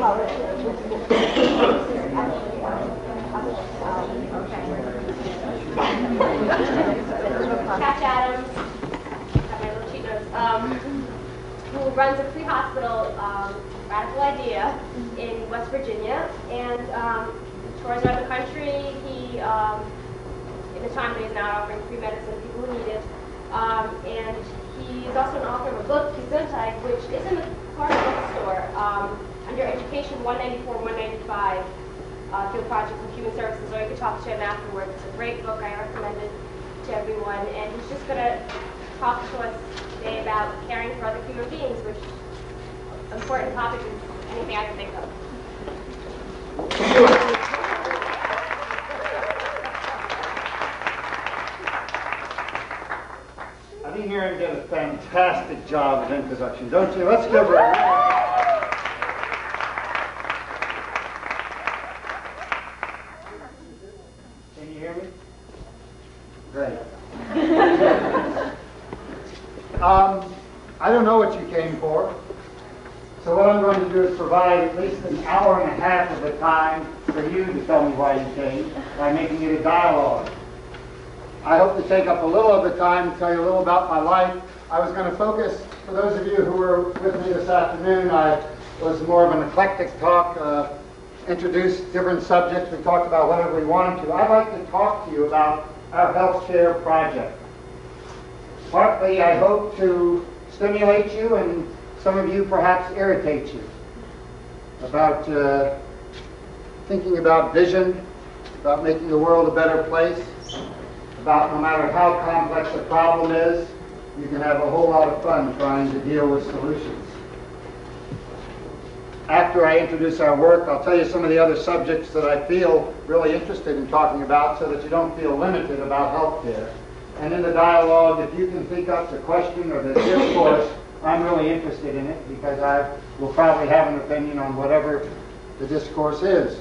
Patch Adams, got my little cheat notes, who runs a pre-hospital radical idea in West Virginia, and tours around the country. He, in the time that he's now offering free medicine to people who need it, and he is also an author of a book, Gesundheit, which is in the Carter bookstore under Education 194, 195. Field Project for Human Services, or you could talk to him afterwards. It's a great book. I recommend it to everyone. And he's just going to talk to us today about caring for other human beings, which is an important topic is anything I can think of. I think Erin did a fantastic job of introduction, don't you? Let's give her a Great. I don't know what you came for, so what I'm going to do is provide at least an hour and a half of the time for you to tell me why you came by making it a dialogue. I hope to take up a little of the time to tell you a little about my life. I was going to focus, for those of you who were with me this afternoon, I was more of an eclectic talk, introduced different subjects. We talked about whatever we wanted to. I'd like to talk to you about our healthcare project. Partly, I hope to stimulate you, and some of you perhaps irritate you about thinking about vision, about making the world a better place, about no matter how complex a problem is, you can have a whole lot of fun trying to deal with solutions. After I introduce our work, I'll tell you some of the other subjects that I feel really interested in talking about so that you don't feel limited about healthcare. And in the dialogue, if you can think up the question or the discourse, I'm really interested in it because I will probably have an opinion on whatever the discourse is.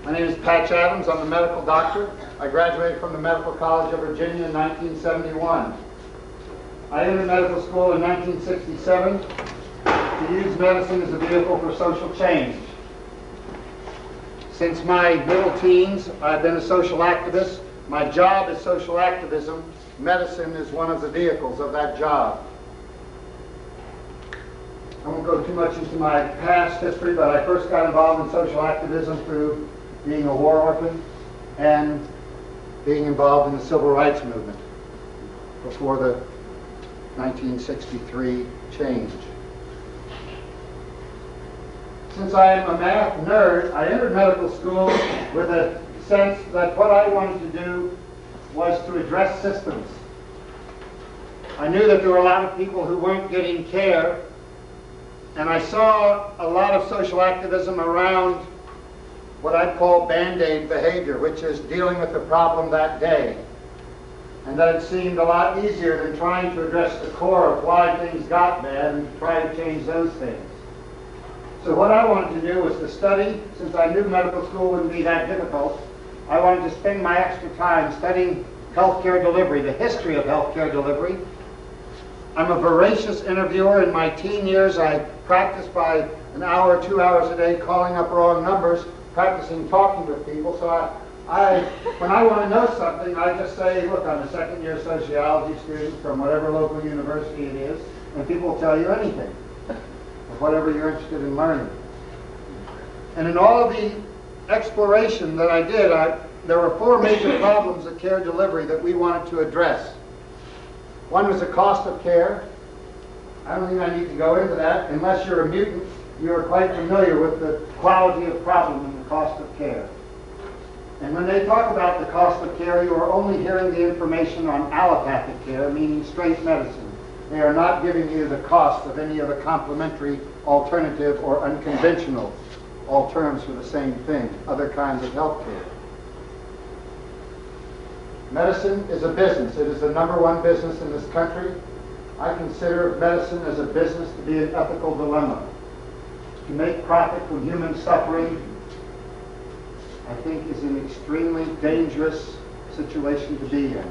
My name is Patch Adams. I'm a medical doctor. I graduated from the Medical College of Virginia in 1971. I entered medical school in 1967. To use medicine as a vehicle for social change. Since my middle teens, I've been a social activist. My job is social activism. Medicine is one of the vehicles of that job. I won't go too much into my past history, but I first got involved in social activism through being a war orphan and being involved in the civil rights movement before the 1963 change. Since I am a math nerd, I entered medical school with a sense that what I wanted to do was to address systems. I knew that there were a lot of people who weren't getting care, and I saw a lot of social activism around what I'd call Band-Aid behavior, which is dealing with the problem that day. And that it seemed a lot easier than trying to address the core of why things got bad and try to change those things. So what I wanted to do was to study, since I knew medical school wouldn't be that difficult, I wanted to spend my extra time studying healthcare delivery, the history of healthcare delivery. I'm a voracious interviewer. In my teen years, I practiced by an hour, 2 hours a day, calling up wrong numbers, practicing talking with people. So when I want to know something, I just say, look, I'm a second-year sociology student from whatever local university it is, and people will tell you anything. Whatever you're interested in learning. And in all of the exploration that I did, there were 4 major problems of care delivery that we wanted to address. One was the cost of care. I don't think I need to go into that. Unless you're a mutant, you are quite familiar with the quality of problem and the cost of care. And when they talk about the cost of care, you are only hearing the information on allopathic care, meaning straight medicine. They are not giving you the cost of any of the complementary, alternative, or unconventional, all terms for the same thing, other kinds of health care. Medicine is a business. It is the #1 business in this country. I consider medicine as a business to be an ethical dilemma. To make profit from human suffering, I think, is an extremely dangerous situation to be in.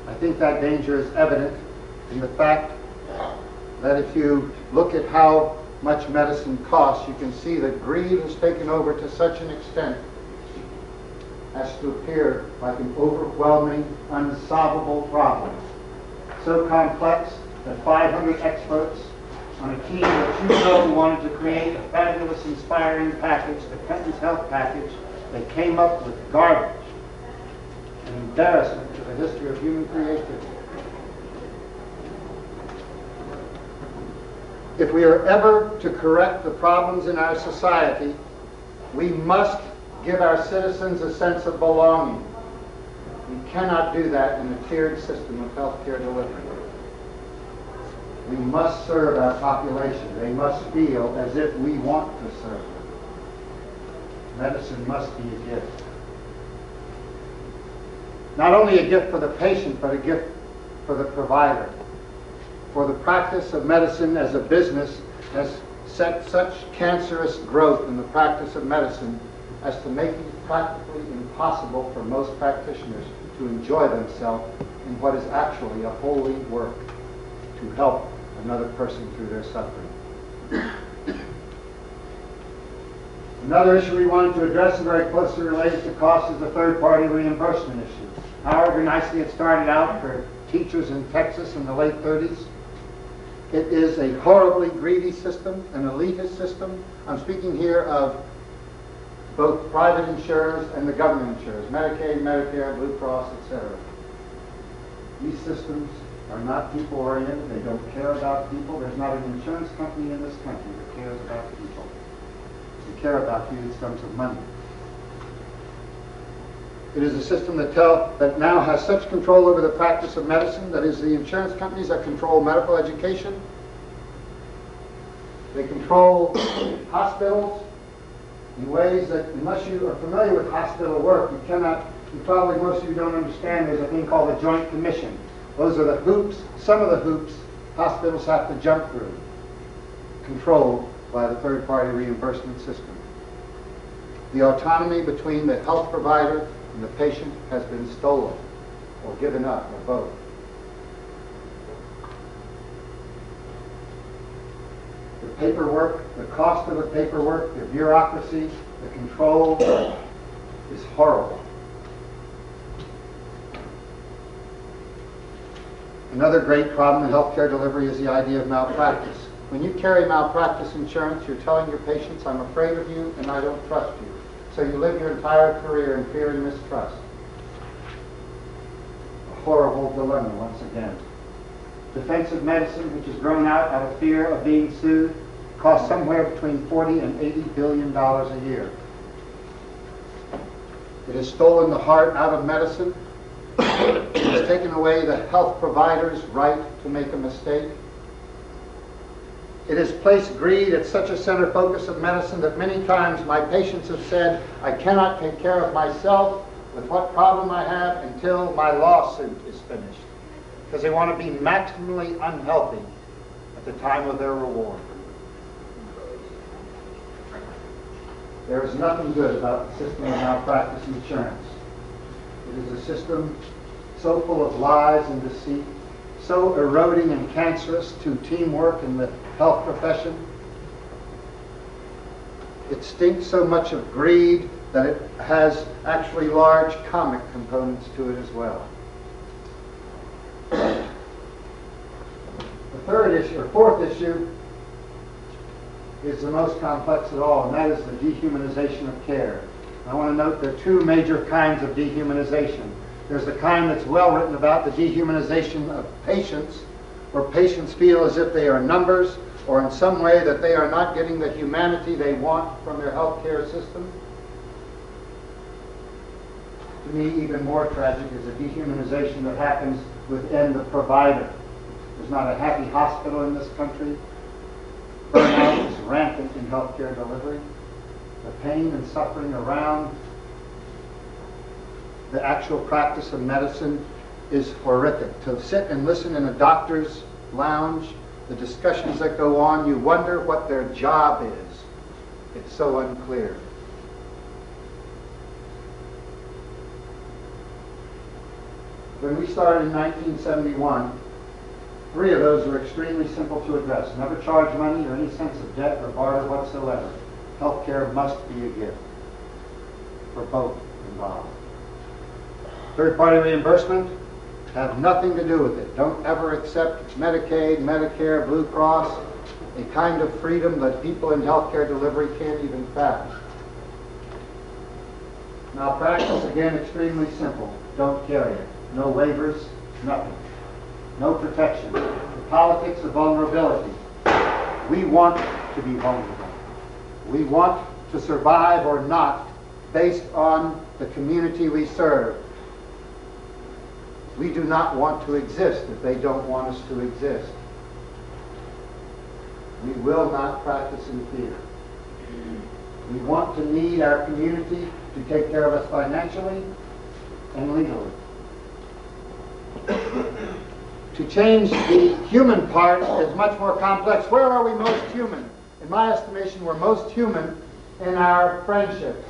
I think that danger is evident in the fact that if you look at how much medicine costs, you can see that greed has taken over to such an extent as to appear like an overwhelming, unsolvable problem. So complex that 500 experts on a team that you know wanted to create a fabulous, inspiring package, the Penton's Health Package, they came up with garbage, an embarrassment to the history of human creativity. If we are ever to correct the problems in our society, we must give our citizens a sense of belonging. We cannot do that in a tiered system of healthcare delivery. We must serve our population. They must feel as if we want to serve them. Medicine must be a gift. Not only a gift for the patient, but a gift for the provider. For the practice of medicine as a business has set such cancerous growth in the practice of medicine as to make it practically impossible for most practitioners to enjoy themselves in what is actually a holy work, to help another person through their suffering. Another issue we wanted to address and very closely related to cost is the third-party reimbursement issue. However nicely it started out for teachers in Texas in the late 30s, it is a horribly greedy system, an elitist system. I'm speaking here of both private insurers and the government insurers, Medicaid, Medicare, Blue Cross, etc. These systems are not people-oriented. They don't care about people. There's not an insurance company in this country that cares about people. They care about huge sums of money. It is a system that now has such control over the practice of medicine, that is the insurance companies that control medical education. They control hospitals in ways that, unless you are familiar with hospital work, probably most of you don't understand, there's a thing called a joint commission. Those are the hoops, some of the hoops hospitals have to jump through, controlled by the third-party reimbursement system. The autonomy between the health provider and the patient has been stolen, or given up, or both. The paperwork, the cost of the paperwork, the bureaucracy, the control is horrible. Another great problem in healthcare delivery is the idea of malpractice. When you carry malpractice insurance, you're telling your patients, I'm afraid of you and I don't trust you. So you live your entire career in fear and mistrust. A horrible dilemma once again. Defensive medicine, which has grown out of fear of being sued, costs somewhere between $40 and $80 billion a year. It has stolen the heart out of medicine. It has taken away the health provider's right to make a mistake. It has placed greed at such a center focus of medicine that many times my patients have said, I cannot take care of myself with what problem I have until my lawsuit is finished. Because they want to be maximally unhealthy at the time of their reward. There is nothing good about the system of malpractice insurance. It is a system so full of lies and deceit, so eroding and cancerous to teamwork in the health profession. It stinks so much of greed that it has actually large comic components to it as well. The fourth issue is the most complex of all, and that is the dehumanization of care. I want to note there are two major kinds of dehumanization. There's the kind that's well written about, the dehumanization of patients, where patients feel as if they are numbers or in some way that they are not getting the humanity they want from their healthcare system. To me, even more tragic is the dehumanization that happens within the provider. There's not a happy hospital in this country. Burnout is rampant in healthcare delivery. The pain and suffering around the actual practice of medicine is horrific. To sit and listen in a doctor's lounge, the discussions that go on, you wonder what their job is. It's so unclear. When we started in 1971, Three of those were extremely simple to address. Never charge money or any sense of debt or barter whatsoever. Healthcare must be a gift for both involved. Third-party reimbursement, have nothing to do with it. Don't ever accept Medicaid, Medicare, Blue Cross, a kind of freedom that people in healthcare delivery can't even fathom. Malpractice, again, extremely simple. Don't carry it. No waivers, nothing. No protection. The politics of vulnerability. We want to be vulnerable. We want to survive or not based on the community we serve. We do not want to exist if they don't want us to exist. We will not practice in fear. We want to need our community to take care of us financially and legally. To change the human part is much more complex. Where are we most human? In my estimation, we're most human in our friendships.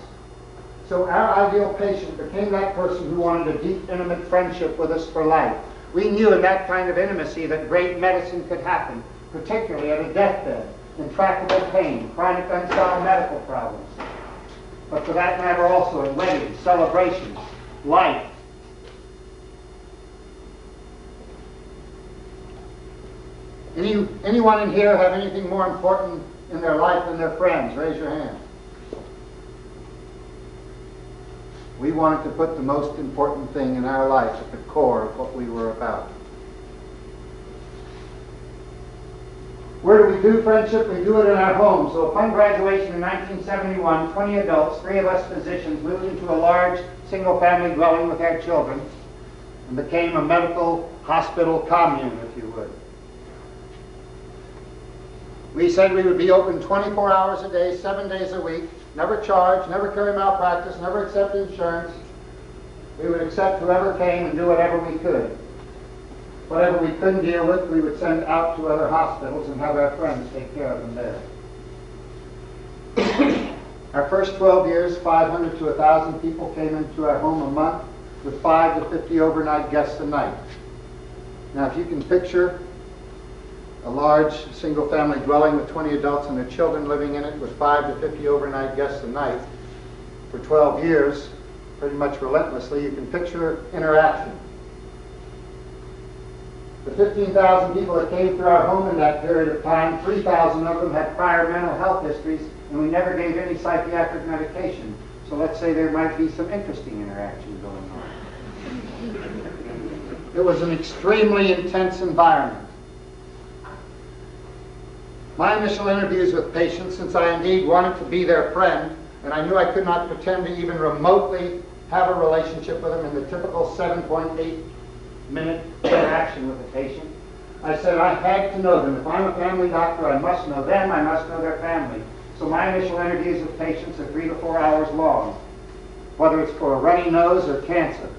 So our ideal patient became that person who wanted a deep, intimate friendship with us for life. We knew in that kind of intimacy that great medicine could happen, particularly at a deathbed, intractable pain, chronic unsolved medical problems. But for that matter also in weddings, celebrations, life. Anyone in here have anything more important in their life than their friends? Raise your hand. We wanted to put the most important thing in our life at the core of what we were about. Where do we do friendship? We do it in our homes. So upon graduation in 1971, 20 adults, 3 of us physicians, moved into a large single-family dwelling with our children and became a medical hospital commune, if you would. We said we would be open 24 hours a day, 7 days a week, never charge, never carry malpractice, never accept insurance. We would accept whoever came and do whatever we could. Whatever we couldn't deal with, we would send out to other hospitals and have our friends take care of them there. Our first 12 years, 500 to 1,000 people came into our home a month with 5 to 50 overnight guests a night. Now, if you can picture a large single-family dwelling with 20 adults and their children living in it with 5 to 50 overnight guests a night for 12 years, pretty much relentlessly, you can picture interaction. The 15,000 people that came through our home in that period of time, 3,000 of them had prior mental health histories, and we never gave any psychiatric medication. So let's say there might be some interesting interaction going on. It was an extremely intense environment. My initial interviews with patients, since I indeed wanted to be their friend, and I knew I could not pretend to even remotely have a relationship with them in the typical 7.8-minute interaction with a patient, I said I had to know them. If I'm a family doctor, I must know them, I must know their family. So my initial interviews with patients are 3 to 4 hours long, whether it's for a runny nose or cancer.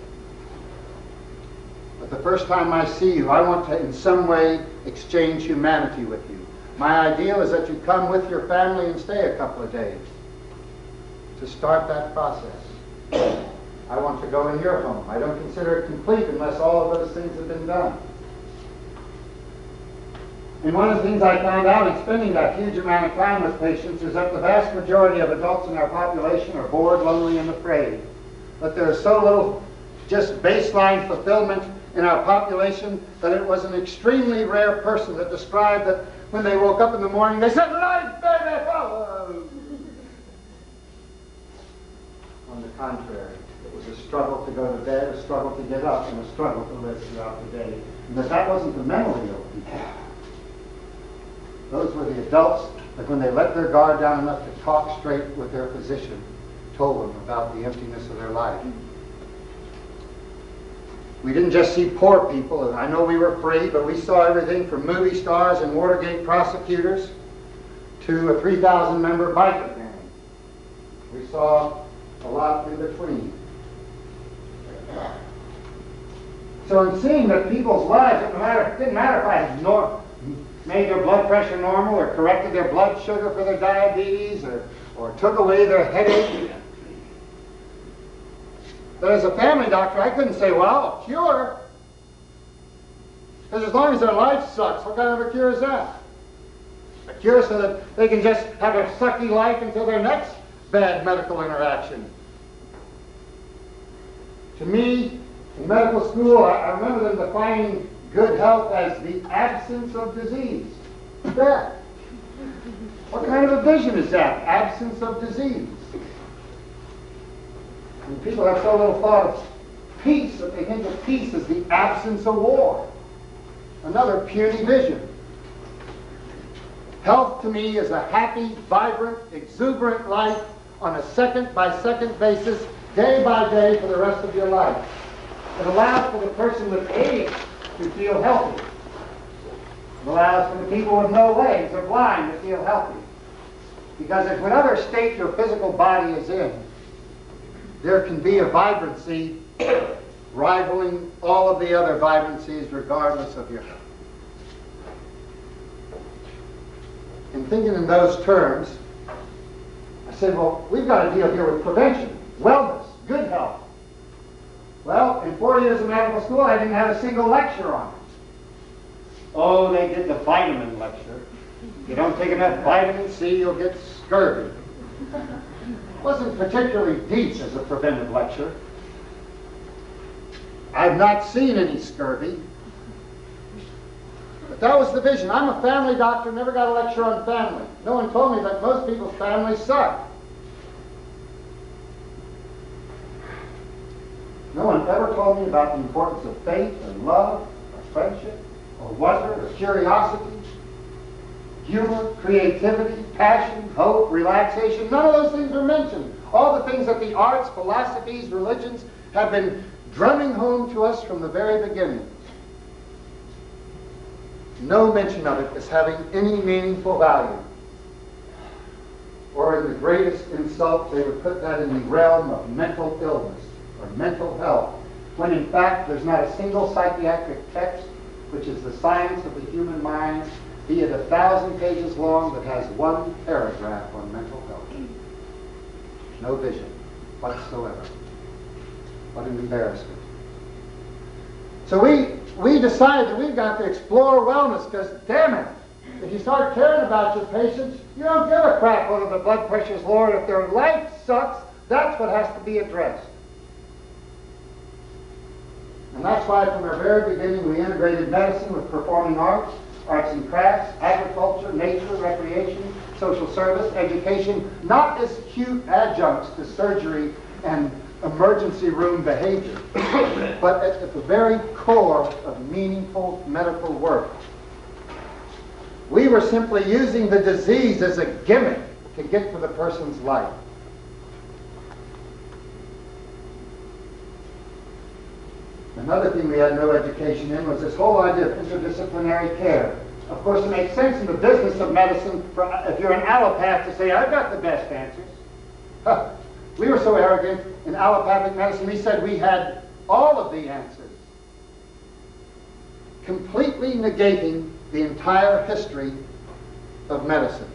But the first time I see you, I want to in some way exchange humanity with you. My ideal is that you come with your family and stay a couple of days to start that process. I want to go in your home. I don't consider it complete unless all of those things have been done. And one of the things I found out in spending that huge amount of time with patients is that the vast majority of adults in our population are bored, lonely, and afraid. That there is so little just baseline fulfillment in our population that it was an extremely rare person that described that when they woke up in the morning, they said, "Life, baby, follow." On the contrary, it was a struggle to go to bed, a struggle to get up, and a struggle to live throughout the day. And that wasn't the mentally ill people. Those were the adults that when they let their guard down enough to talk straight with their physician, told them about the emptiness of their life. We didn't just see poor people, and I know we were free, but we saw everything from movie stars and Watergate prosecutors to a 3,000-member biker gang. We saw a lot in between. So in seeing that people's lives, it didn't matter if I had made their blood pressure normal or corrected their blood sugar for their diabetes or took away their headache. But as a family doctor, I couldn't say, well, a cure. Because as long as their life sucks, what kind of a cure is that? A cure so that they can just have a sucky life until their next bad medical interaction. To me, in medical school, I remember them defining good health as the absence of disease. That. What kind of a vision is that? Absence of disease. And people have so little thought of peace that they think of peace as the absence of war. Another puny vision. Health to me is a happy, vibrant, exuberant life on a second-by-second basis, day by day for the rest of your life. It allows for the person with AIDS to feel healthy. It allows for the people with no legs or blind to feel healthy. Because if whatever state your physical body is in, there can be a vibrancy rivaling all of the other vibrancies regardless of your health. In thinking in those terms, I said, well, we've got to deal here with prevention, wellness, good health. Well, in 4 years of medical school, I didn't have a single lecture on it. Oh, they did the vitamin lecture. If you don't take enough vitamin C, you'll get scurvy. It wasn't particularly deep as a preventive lecture. I've not seen any scurvy. But that was the vision. I'm a family doctor, never got a lecture on family. No one told me that most people's families suck. No one ever told me about the importance of faith or love or friendship or wonder or curiosity, humor, creativity, passion, hope, relaxation. None of those things were mentioned. All the things that the arts, philosophies, religions have been drumming home to us from the very beginning. No mention of it as having any meaningful value. Or in the greatest insult, they would put that in the realm of mental illness or mental health, when in fact there's not a single psychiatric text, which is the science of the human mind, be it 1,000 pages long, that has one paragraph on mental health. No vision whatsoever. What an embarrassment. So we decided that we've got to explore wellness, because damn it, if you start caring about your patients, you don't give a crap whether their blood pressure's lowered. If their life sucks, that's what has to be addressed. And that's why from our very beginning we integrated medicine with performing arts, arts and crafts, agriculture, nature, recreation, social service, education, not as cute adjuncts to surgery and emergency room behavior, but at the very core of meaningful medical work. We were simply using the disease as a gimmick to get to the person's life. Another thing we had no education in was this whole idea of interdisciplinary care. Of course, it makes sense in the business of medicine, if you're an allopath, to say, I've got the best answers. We were so arrogant in allopathic medicine, we said we had all of the answers, completely negating the entire history of medicine.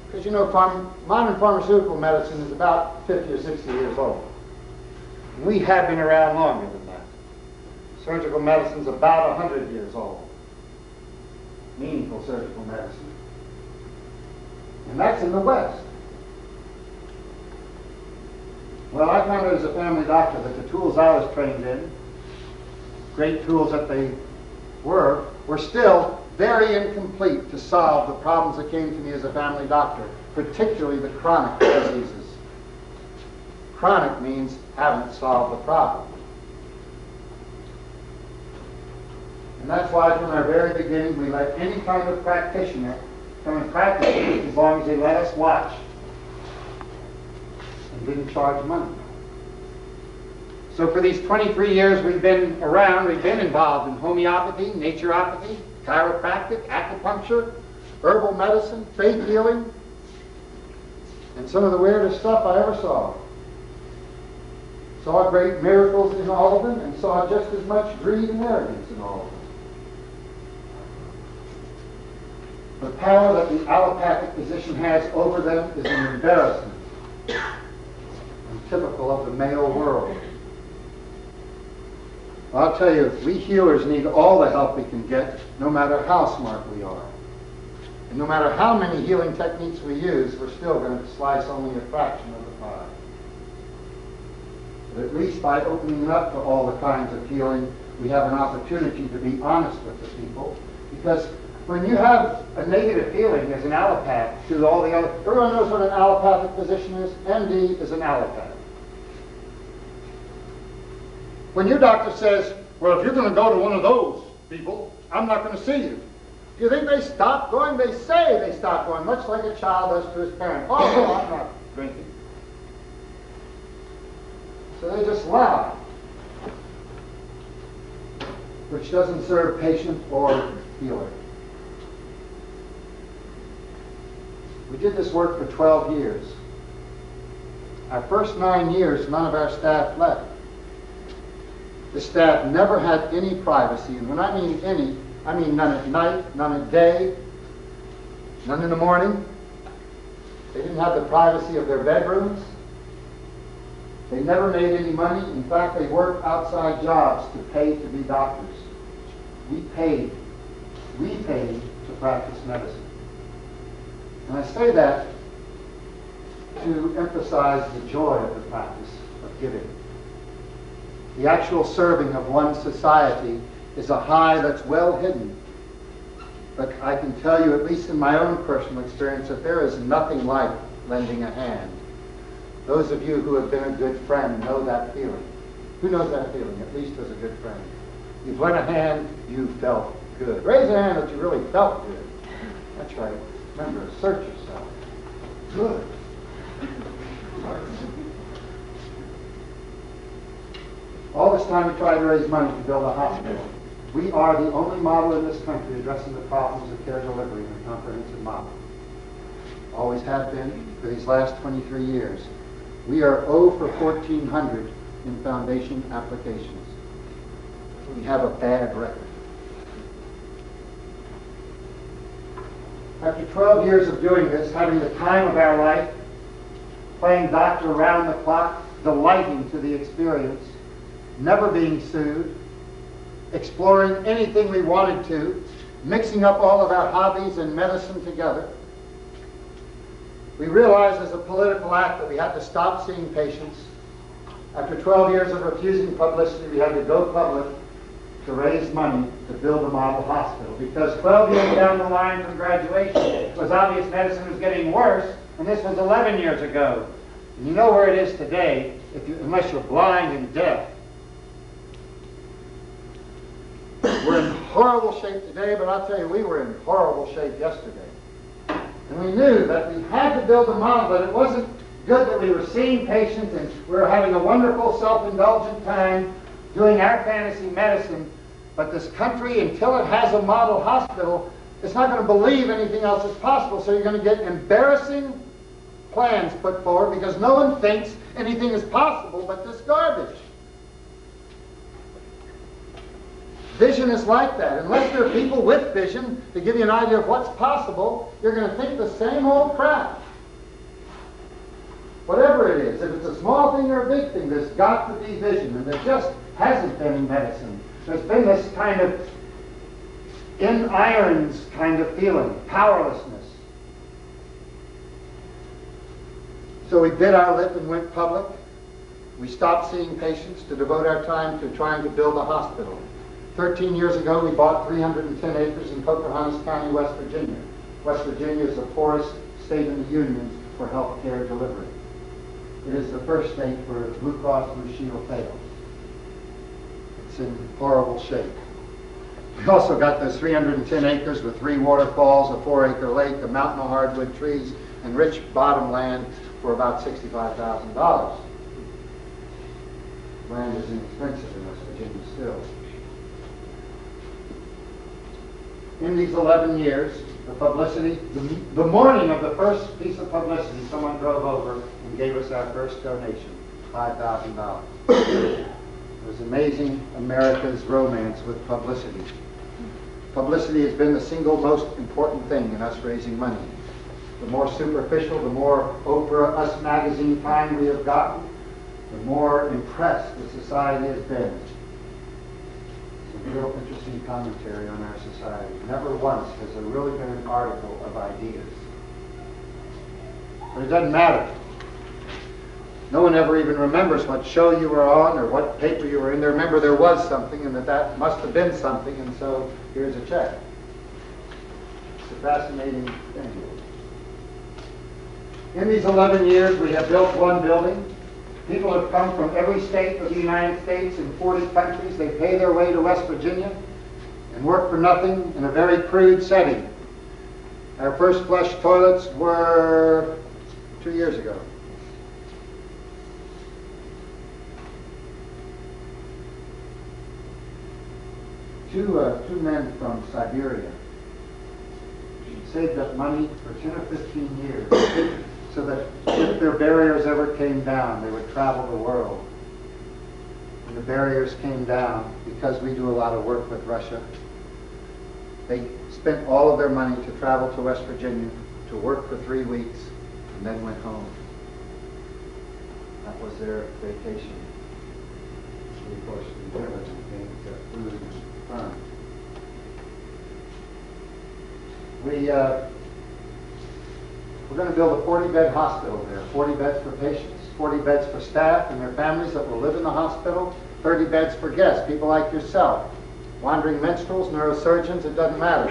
Because you know, modern pharmaceutical medicine is about 50 or 60 years old. And we have been around longer than that. Surgical medicine's about 100 years old. Meaningful surgical medicine. And that's in the West. Well, I found out as a family doctor that the tools I was trained in, great tools that they were still very incomplete to solve the problems that came to me as a family doctor, particularly the chronic diseases. Chronic means haven't solved the problem. And that's why from our very beginning we let any kind of practitioner come and practice as long as they let us watch and didn't charge money. So for these 23 years we've been around, we've been involved in homeopathy, naturopathy, chiropractic, acupuncture, herbal medicine, faith healing, and some of the weirdest stuff I ever saw. Saw great miracles in all of them, and saw just as much greed and arrogance in all of them. The power that the allopathic physician has over them is an embarrassment, and typical of the male world. I'll tell you, we healers need all the help we can get, no matter how smart we are. And no matter how many healing techniques we use, we're still going to slice only a fraction of the pie. But at least by opening up to all the kinds of healing, we have an opportunity to be honest with the people. Because when you have a negative feeling as an allopath to all the other, everyone knows what an allopathic physician is? MD is an allopath. When your doctor says, well, if you're going to go to one of those people, I'm not going to see you. Do you think they stop going? They say they stop going, much like a child does to his parent. Oh, no, I'm not drinking. So they just lie, which doesn't serve patient or healer. We did this work for 12 years. Our first 9 years, none of our staff left. The staff never had any privacy, and when I mean any, I mean none at night, none at day, none in the morning. They didn't have the privacy of their bedrooms. They never made any money. In fact, they worked outside jobs to pay to be doctors. We paid to practice medicine. And I say that to emphasize the joy of the practice of giving. The actual serving of one society is a high that's well hidden. But I can tell you, at least in my own personal experience, that there is nothing like lending a hand. Those of you who have been a good friend know that feeling. Who knows that feeling, at least as a good friend? You've lent a hand, you felt good. Raise a hand that you really felt good. That's right. Remember, search yourself. Good. All this time we tried to raise money to build a hospital. We are the only model in this country addressing the problems of care delivery in a comprehensive model. Always have been for these last 23 years. We are 0 for 1,400 in foundation applications. We have a bad record. After 12 years of doing this, having the time of our life, playing doctor around the clock, delighting to the experience, never being sued, exploring anything we wanted to, mixing up all of our hobbies and medicine together, we realized as a political act that we had to stop seeing patients. After 12 years of refusing publicity, we had to go public to raise money to build a model hospital. Because 12 years down the line from graduation, it was obvious medicine was getting worse, and this was 11 years ago. And you know where it is today, unless you're blind and deaf. We're in horrible shape today, but I'll tell you, we were in horrible shape yesterday. And we knew that we had to build a model, but it wasn't good that we were seeing patients and we were having a wonderful self-indulgent time doing our fantasy medicine, but this country, until it has a model hospital, it's not going to believe anything else is possible, so you're going to get embarrassing plans put forward because no one thinks anything is possible but this garbage. Vision is like that. Unless there are people with vision to give you an idea of what's possible, you're going to think the same old crap. Whatever it is, if it's a small thing or a big thing, there's got to be vision, and there just hasn't been in medicine. There's been this kind of in irons kind of feeling, powerlessness. So we bit our lip and went public. We stopped seeing patients to devote our time to trying to build a hospital. 13 years ago, we bought 310 acres in Pocahontas County, West Virginia. West Virginia is the poorest state in the Union for health care delivery. It is the first state where Blue Cross Blue Shield failed. It's in horrible shape. We also got those 310 acres with 3 waterfalls, a 4-acre lake, a mountain of hardwood trees, and rich bottomland for about $65,000. Land is inexpensive in West Virginia still. In these 11 years, the publicity, the morning of the first piece of publicity, someone drove over and gave us our first donation, $5,000. It was amazing, America's romance with publicity. Publicity has been the single most important thing in us raising money. The more superficial, the more Oprah, Us Magazine time we have gotten, the more impressed the society has been. real interesting commentary on our society. Never once has there really been an article of ideas. But it doesn't matter. No one ever even remembers what show you were on or what paper you were in. They remember there was something and that must have been something, and so here's a check. It's a fascinating thing. In these 11 years, we have built one building. People have come from every state of the United States in 40 countries. They pay their way to West Virginia and work for nothing in a very crude setting. Our first flush toilets were 2 years ago. Two men from Siberia saved up money for 10 or 15 years so that if their barriers ever came down, they would travel the world. When the barriers came down, because we do a lot of work with Russia, they spent all of their money to travel to West Virginia, to work for 3 weeks, and then went home. That was their vacation. And of course, we did everything to food and fun. We're going to build a 40-bed hospital there, 40 beds for patients, 40 beds for staff and their families that will live in the hospital, 30 beds for guests, people like yourself, wandering minstrels, neurosurgeons, it doesn't matter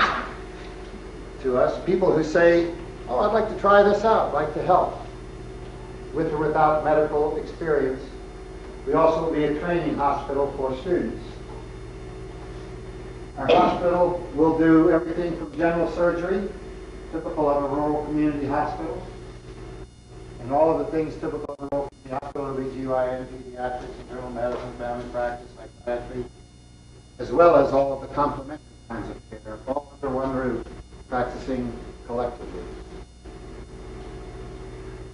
to us. People who say, oh, I'd like to try this out, I'd like to help, with or without medical experience. We also will be a training hospital for students. Our hospital will do everything from general surgery, typical of a rural community hospital, and all of the things typical of a rural community hospital, OB/GYN, pediatrics, internal medicine, family practice, psychiatry, as well as all of the complementary kinds of care, all under one roof, practicing collectively.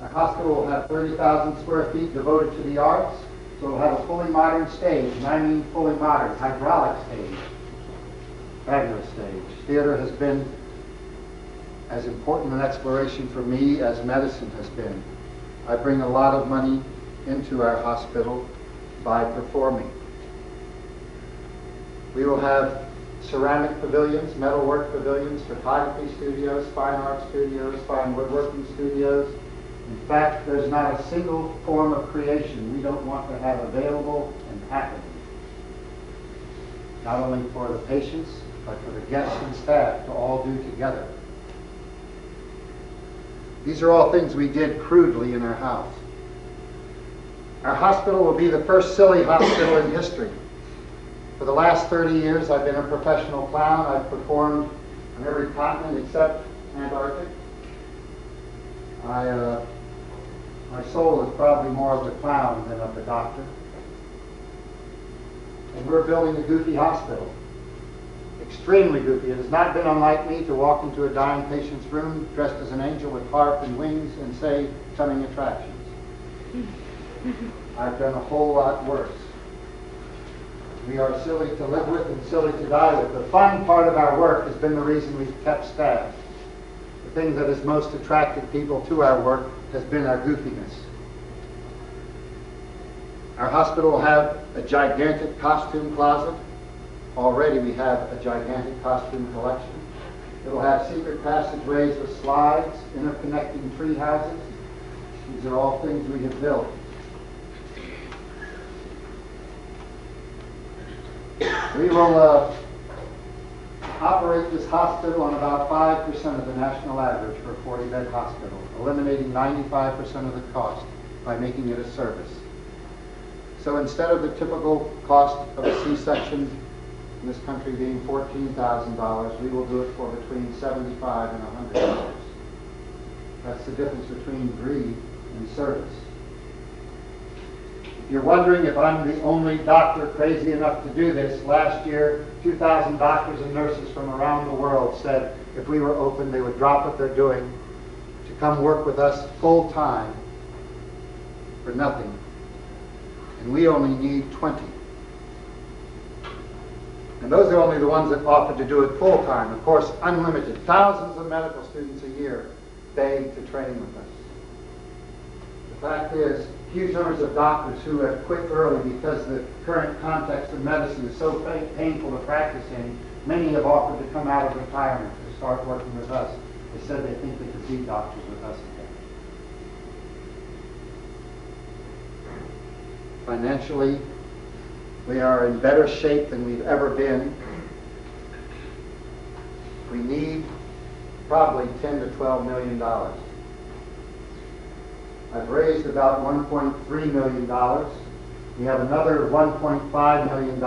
Our hospital will have 30,000 square feet devoted to the arts, so it will have a fully modern stage, and I mean fully modern, hydraulic stage. Fabulous stage. Theater has been as important an exploration for me as medicine has been. I bring a lot of money into our hospital by performing. We will have ceramic pavilions, metalwork pavilions, photography studios, fine art studios, fine woodworking studios. In fact, there's not a single form of creation we don't want to have available and happening. Not only for the patients, but for the guests and staff to all do together. These are all things we did crudely in our house. Our hospital will be the first silly hospital in history. For the last 30 years, I've been a professional clown. I've performed on every continent except Antarctic. My soul is probably more of the clown than of the doctor. And we're building a goofy hospital. Extremely goofy. It has not been unlike me to walk into a dying patient's room dressed as an angel with harp and wings and say, coming attractions. I've done a whole lot worse. We are silly to live with and silly to die with. The fun part of our work has been the reason we've kept staff. The thing that has most attracted people to our work has been our goofiness. Our hospital will have a gigantic costume closet. Already we have a gigantic costume collection. It will have secret passageways with slides, interconnecting tree houses. These are all things we have built. We will operate this hospital on about 5% of the national average for a 40-bed hospital, eliminating 95% of the cost by making it a service. So instead of the typical cost of a C-section in this country being $14,000, we will do it for between $75 and $100. That's the difference between greed and service. If you're wondering if I'm the only doctor crazy enough to do this, last year 2,000 doctors and nurses from around the world said if we were open they would drop what they're doing to come work with us full time for nothing. And we only need 20. And those are only the ones that offered to do it full time. Of course, unlimited. Thousands of medical students a year beg to train with us. The fact is, huge numbers of doctors who have quit early because the current context of medicine is so painful to practice in. Many have offered to come out of retirement to start working with us. They said they think they could be doctors with us again. Financially, we are in better shape than we've ever been. We need probably $10 to $12 million. I've raised about $1.3 million. We have another $1.5 million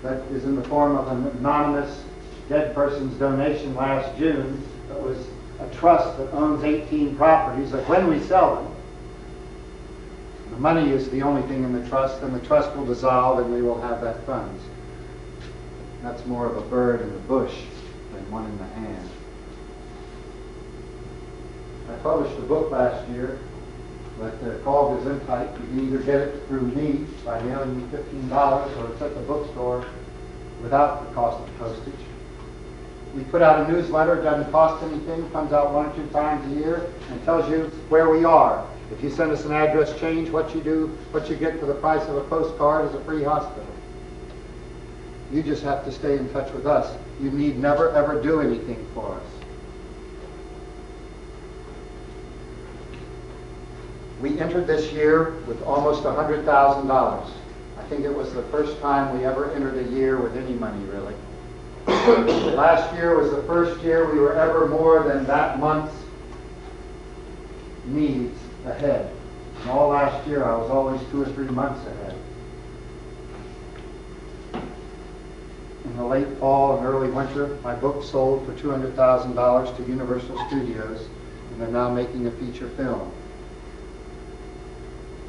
that is in the form of an anonymous dead person's donation last June. That was a trust that owns 18 properties that when we sell them, the money is the only thing in the trust, and the trust will dissolve and we will have that funds. That's more of a bird in the bush than one in the hand. I published a book last year called Gesundheit. You can either get it through me by mailing me $15 or it's at the bookstore without the cost of postage. We put out a newsletter, it doesn't cost anything, comes out 1 or 2 times a year and tells you where we are. If you send us an address change, what you do, what you get for the price of a postcard is a free hospital. You just have to stay in touch with us. You need never ever do anything for us. We entered this year with almost $100,000. I think it was the first time we ever entered a year with any money, really. Last year was the first year we were ever more than that month's needs ahead. And all last year I was always 2 or 3 months ahead. In the late fall and early winter, my book sold for $200,000 to Universal Studios, and they're now making a feature film.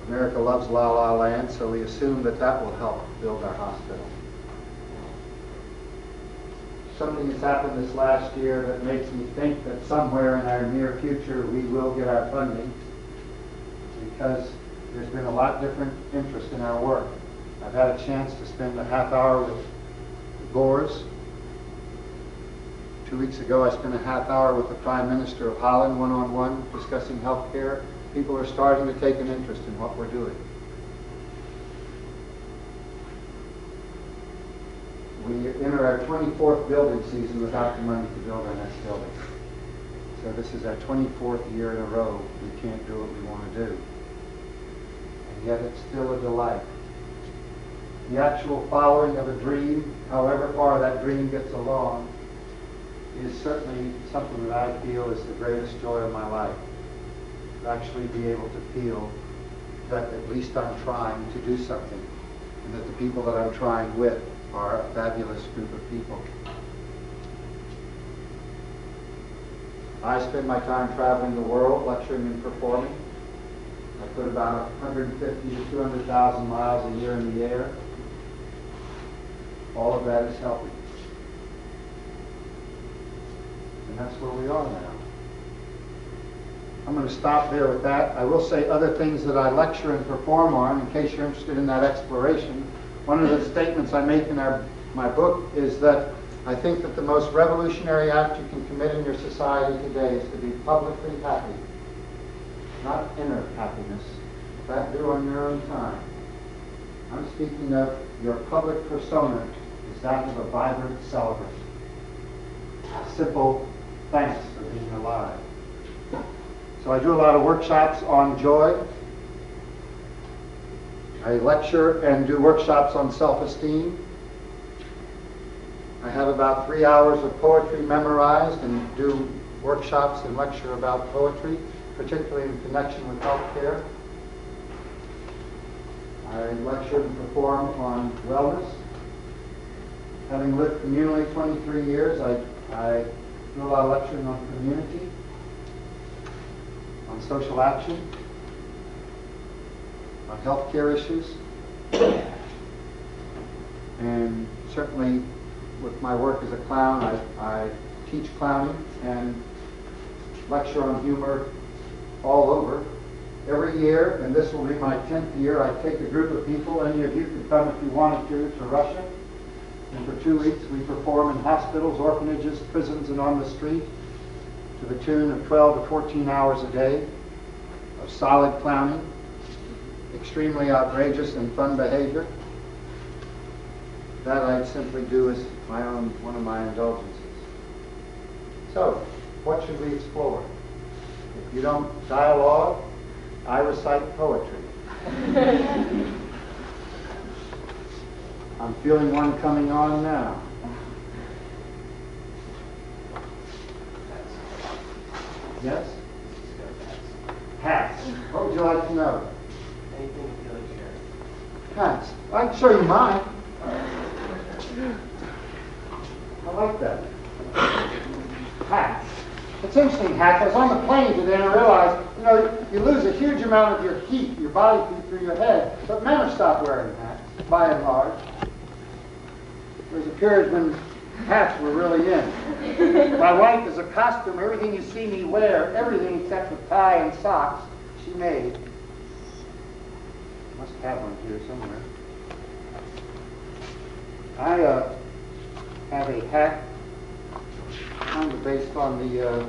America loves La La Land, so we assume that that will help build our hospital. Something has happened this last year that makes me think that somewhere in our near future we will get our funding, because there's been a lot different interest in our work. I've had a chance to spend a half hour with the Gores. 2 weeks ago I spent a half hour with the Prime Minister of Holland, one-on-one, discussing health care. People are starting to take an interest in what we're doing. We enter our 24th building season without the money to build our next building. So this is our 24th year in a row we can't do what we want to do. And yet it's still a delight. The actual following of a dream, however far that dream gets along, is certainly something that I feel is the greatest joy of my life. To actually be able to feel that at least I'm trying to do something, and that the people that I'm trying with are a fabulous group of people. I spend my time traveling the world, lecturing and performing. I put about 150 to 200,000 miles a year in the air. All of that is helping. And that's where we are now. I'm going to stop there with that. I will say other things that I lecture and perform on, in case you're interested in that exploration. One of the statements I make in my book is that I think that the most revolutionary act you can commit in your society today is to be publicly happy, not inner happiness. That do on your own time. I'm speaking of your public persona is that of a vibrant celebrant. Simple thanks for being alive. So I do a lot of workshops on joy. I lecture and do workshops on self-esteem. I have about 3 hours of poetry memorized and do workshops and lecture about poetry, particularly in connection with healthcare. I lecture and perform on wellness. Having lived communally 23 years, I do a lot of lecturing on community, on social action, on healthcare issues, and certainly with my work as a clown, I teach clowning and lecture on humor all over. Every year, and this will be my 10th year, I take a group of people, any of you could come if you wanted to Russia. And for 2 weeks we perform in hospitals, orphanages, prisons, and on the street to the tune of 12 to 14 hours a day of solid clowning. extremely outrageous and fun behavior, that I'd simply do as one of my indulgences. So, what should we explore? If you don't dialogue, I recite poetry. I'm feeling one coming on now. Yes? Hats. What would you like to know? Anything you feel like sharing. Hats. I can show you mine. I like that. Hats. It's interesting, hats. I was on the plane today and I realized, you know, you lose a huge amount of your heat, your body heat through your head, but men have stopped wearing hats, by and large. There was a period when hats were really in. My wife is a costume. Everything you see me wear, everything except the tie and socks, she made. Must have one here somewhere. I have a hat kind of based on the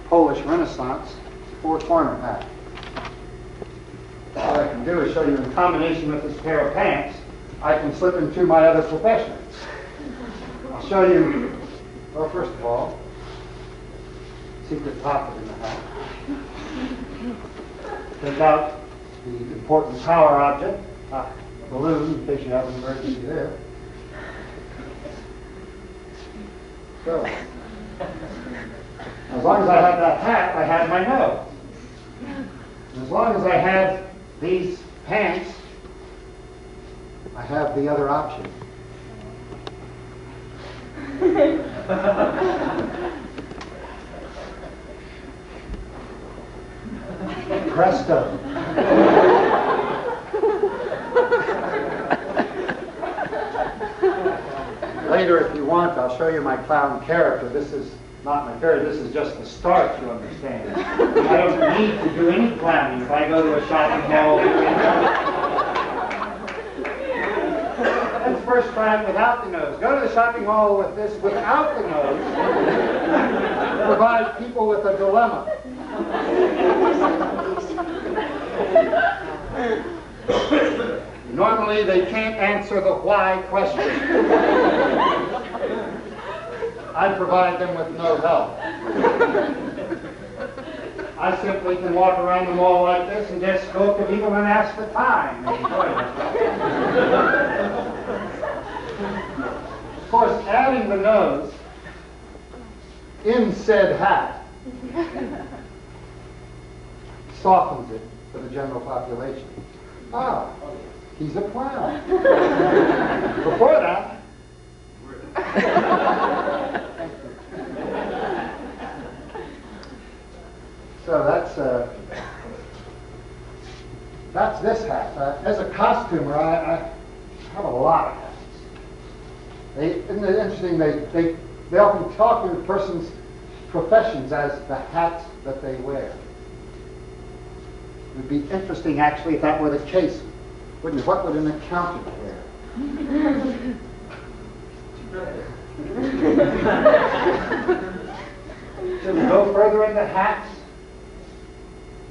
Polish Renaissance, four-corner hat. What I can do is show you in combination with this pair of pants, I can slip into my other professions. I'll show you, well, first of all, secret pocket in the hat. Take out the important power object, a balloon, in case you have an emergency there. So, as long as I have that hat, I have my nose. And as long as I have these pants, I have the other option. Presto. Later, if you want, I'll show you my clown character. This is not my character, this is just the start, you understand. I don't need to do any clowning if I go to a shopping mall. Let's first try it without the nose. Go to the shopping mall with this without the nose. Provide people with a dilemma. Normally, they can't answer the why question. I provide them with no help. I simply can walk around the mall like this and just go up to people and ask the time. And enjoy myself. Of course, adding the nose in said hat softens it for the general population. Ah, he's a clown. Before that, so that's this hat. As a costumer, I have a lot of hats. Isn't it interesting? They often talk in a person's professions as the hats that they wear. It would be interesting, actually, if that were the case, wouldn't it? What would an accountant wear? Should we go further into hats?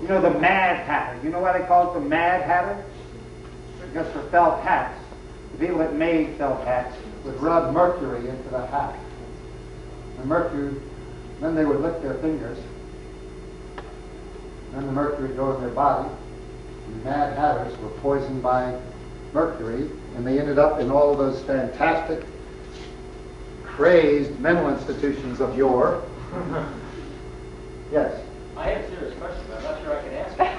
You know, the Mad Hatter. You know why they call it the Mad Hatter? Because for felt hats, the people that made felt hats would rub mercury into the hat. The mercury, then they would lick their fingers. Then the mercury would go in their body. And the Mad Hatters were poisoned by mercury, and they ended up in all of those fantastic, crazed mental institutions of yore. Yes? I have a serious question, but I'm not sure I can answer it.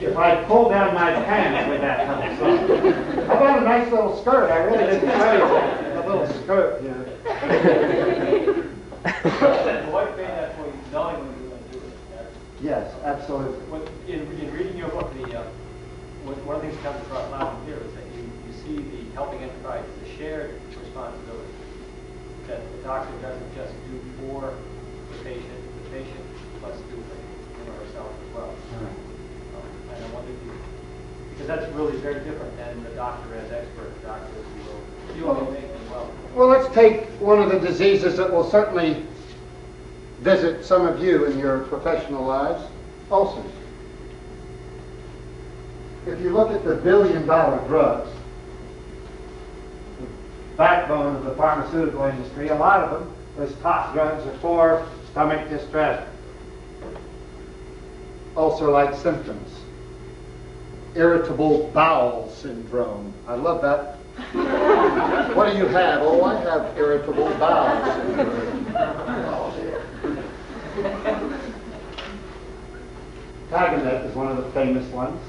If I pull down my pants, would that help some? How about a nice little skirt? I really didn't tell you that. A little skirt, yeah. What made that for you, knowing when you were going to do it? Yes, absolutely. In reading your book, one of the things that comes across loud and clear is that you see the helping enterprise as a shared responsibility. That the doctor doesn't just do for the patient must do for him or herself as well. And I wonder if because that's really very different than the doctor as expert, the doctor as you will make them well. Well, let's take one of the diseases that will certainly visit some of you in your professional lives, ulcers. if you look at the billion-dollar drugs, the backbone of the pharmaceutical industry, a lot of them, those top drugs are for stomach distress, ulcer-like symptoms, irritable bowel syndrome. I love that. What do you have? Oh, I have irritable bowel syndrome. Oh, dear. Tagamet is one of the famous ones.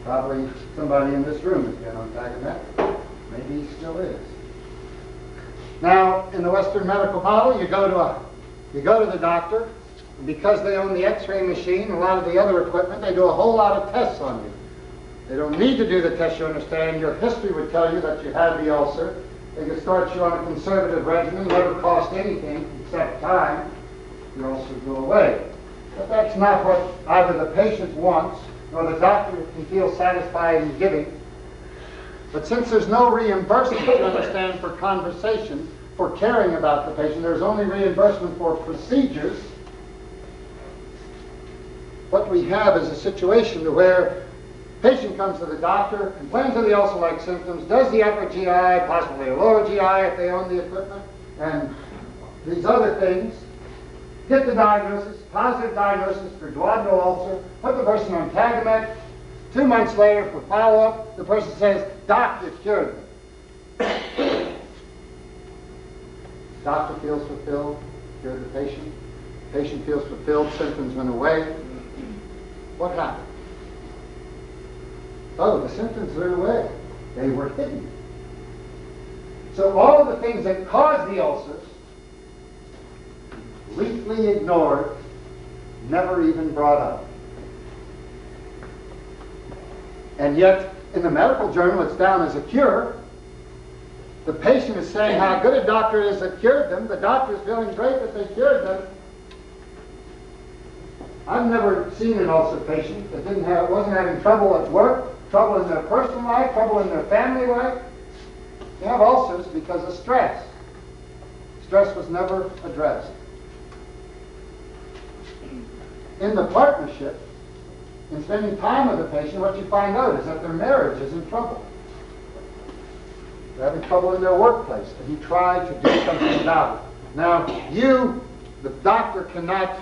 Probably somebody in this room has been on Tagamet. Maybe he still is. Now, in the Western medical model, you go to the doctor, and because they own the X-ray machine, a lot of the other equipment, they do a whole lot of tests on you. They don't need to do the tests, you understand. Your history would tell you that you had the ulcer. They could start you on a conservative regimen, never cost anything except time. Your ulcer will go away. But that's not what either the patient wants, nor the doctor can feel satisfied in giving. But since there's no reimbursement, you understand, for conversation, for caring about the patient, there's only reimbursement for procedures. What we have is a situation where patient comes to the doctor, complains of the ulcer-like symptoms, does the upper GI, possibly a lower GI if they own the equipment, and these other things, get the diagnosis, positive diagnosis for duodenal ulcer, put the person on Tagamet. 2 months later, for follow-up, the person says, "Doc, it's cured me." Doctor feels fulfilled, cured the patient. Patient feels fulfilled, symptoms went away. What happened? Oh, the symptoms went away. They were hidden. So all of the things that caused the ulcers, completely ignored, never even brought up. And yet, in the medical journal, it's down as a cure. The patient is saying how good a doctor is that cured them. The doctor is feeling great that they cured them. I've never seen an ulcer patient that wasn't having trouble at work, trouble in their personal life, trouble in their family life. They have ulcers because of stress. Stress was never addressed. In the partnership, in spending time with the patient, what you find out is that their marriage is in trouble. They're having trouble in their workplace, and you try to do something about it. Now, you, the doctor, cannot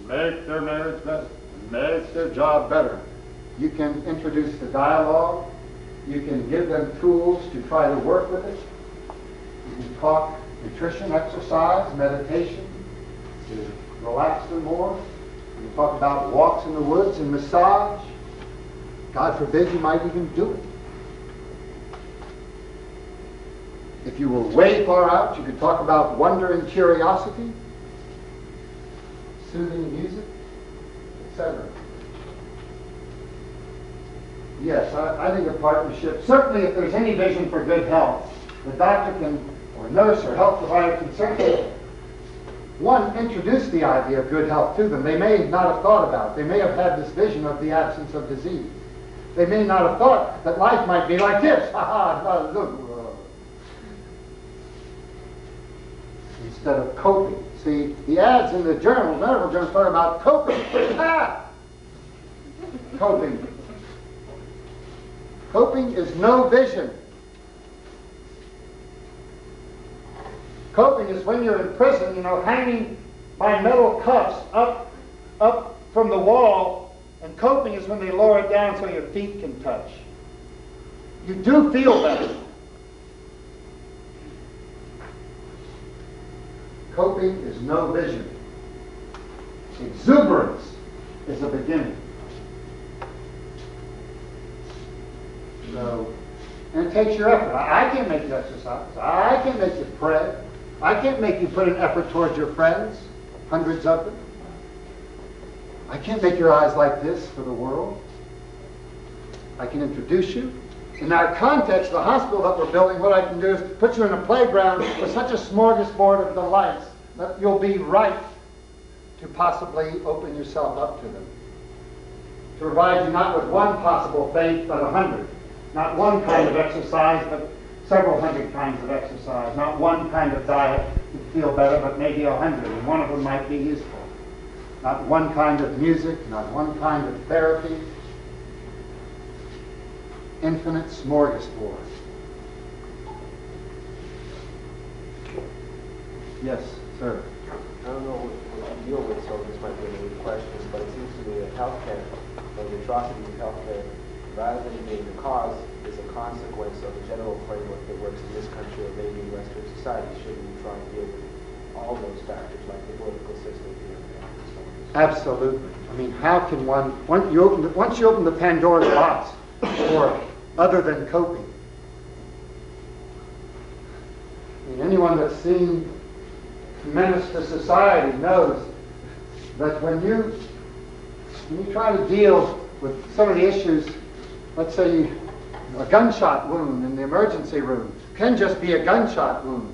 make their marriage better, make their job better. You can introduce the dialogue. You can give them tools to try to work with it. You can talk nutrition, exercise, meditation to relax them more. You can talk about walks in the woods and massage. God forbid you might even do it. If you were way far out, you could talk about wonder and curiosity, soothing music, etc. Yes, I think a partnership, certainly if there's any vision for good health, the doctor can, or nurse or health provider can certainly, one, introduce the idea of good health to them. They may not have thought about it. They may have had this vision of the absence of disease. They may not have thought that life might be like this. Instead of coping. See, the ads in the journals, medical journals, talk about coping. Coping. Coping is no vision. Coping is when you're in prison, hanging by metal cuffs up from the wall, and coping is when they lower it down so your feet can touch. You do feel better. Coping is no vision. Exuberance is a beginning. So, and it takes your effort. I can't make you exercise. I can't make you pray. I can't make you put an effort towards your friends, hundreds of them. I can't make your eyes like this for the world. I can introduce you. In our context, the hospital that we're building, what I can do is put you in a playground with such a smorgasbord of delights that you'll be right to possibly open yourself up to them. To provide you not with one possible faith, but 100. Not one kind of exercise, but several hundred kinds of exercise. Not one kind of diet to feel better, but maybe 100, and one of them might be useful. Not one kind of music, not one kind of therapy. infinite smorgasbord. Yes, sir. I don't know what you deal with, so this might be a new question, but it seems to me that healthcare, or the atrocity of healthcare, rather than being the cause, is a consequence of the general framework that works in this country or maybe in Western society. Shouldn't we try and deal with all those factors, like the political system here and so on? Absolutely. I mean, how can once you open the Pandora's box for other than coping? I mean, anyone that's seen Menace to Society knows that when you try to deal with some of the issues, let's say a gunshot wound in the emergency room can just be a gunshot wound.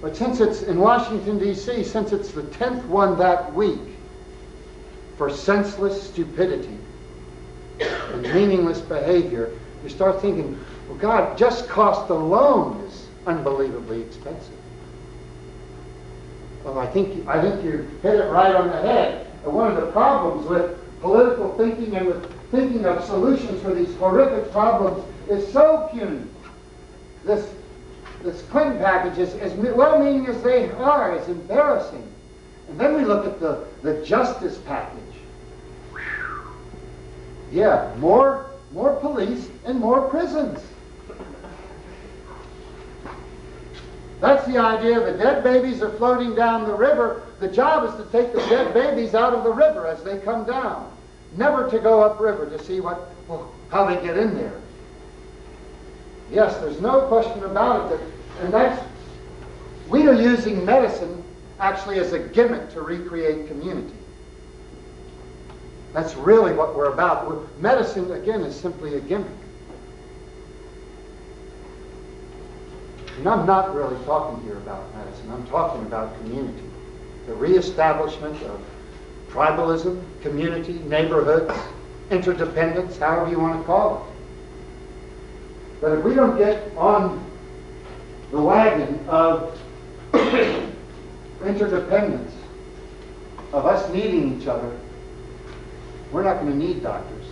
But since it's in Washington, D.C., since it's the 10th one that week for senseless stupidity and meaningless behavior, you start thinking, well, God, just cost alone is unbelievably expensive. Well, I think you hit it right on the head. And one of the problems with political thinking and with thinking of solutions for these horrific problems is so puny. This Clinton package, as well-meaning as they are, is embarrassing. And then we look at the justice package. Whew. Yeah, more police and more prisons. That's the idea. The dead babies are floating down the river. The job is to take the dead babies out of the river as they come down. Never to go upriver to see how they get in there. Yes, there's no question about it. We are using medicine actually as a gimmick to recreate community. That's really what we're about. Medicine, again, is simply a gimmick. And I'm not really talking here about medicine. I'm talking about community. The reestablishment of tribalism, community, neighborhoods, interdependence, however you want to call it. But if we don't get on the wagon of interdependence, of us needing each other, we're not going to need doctors.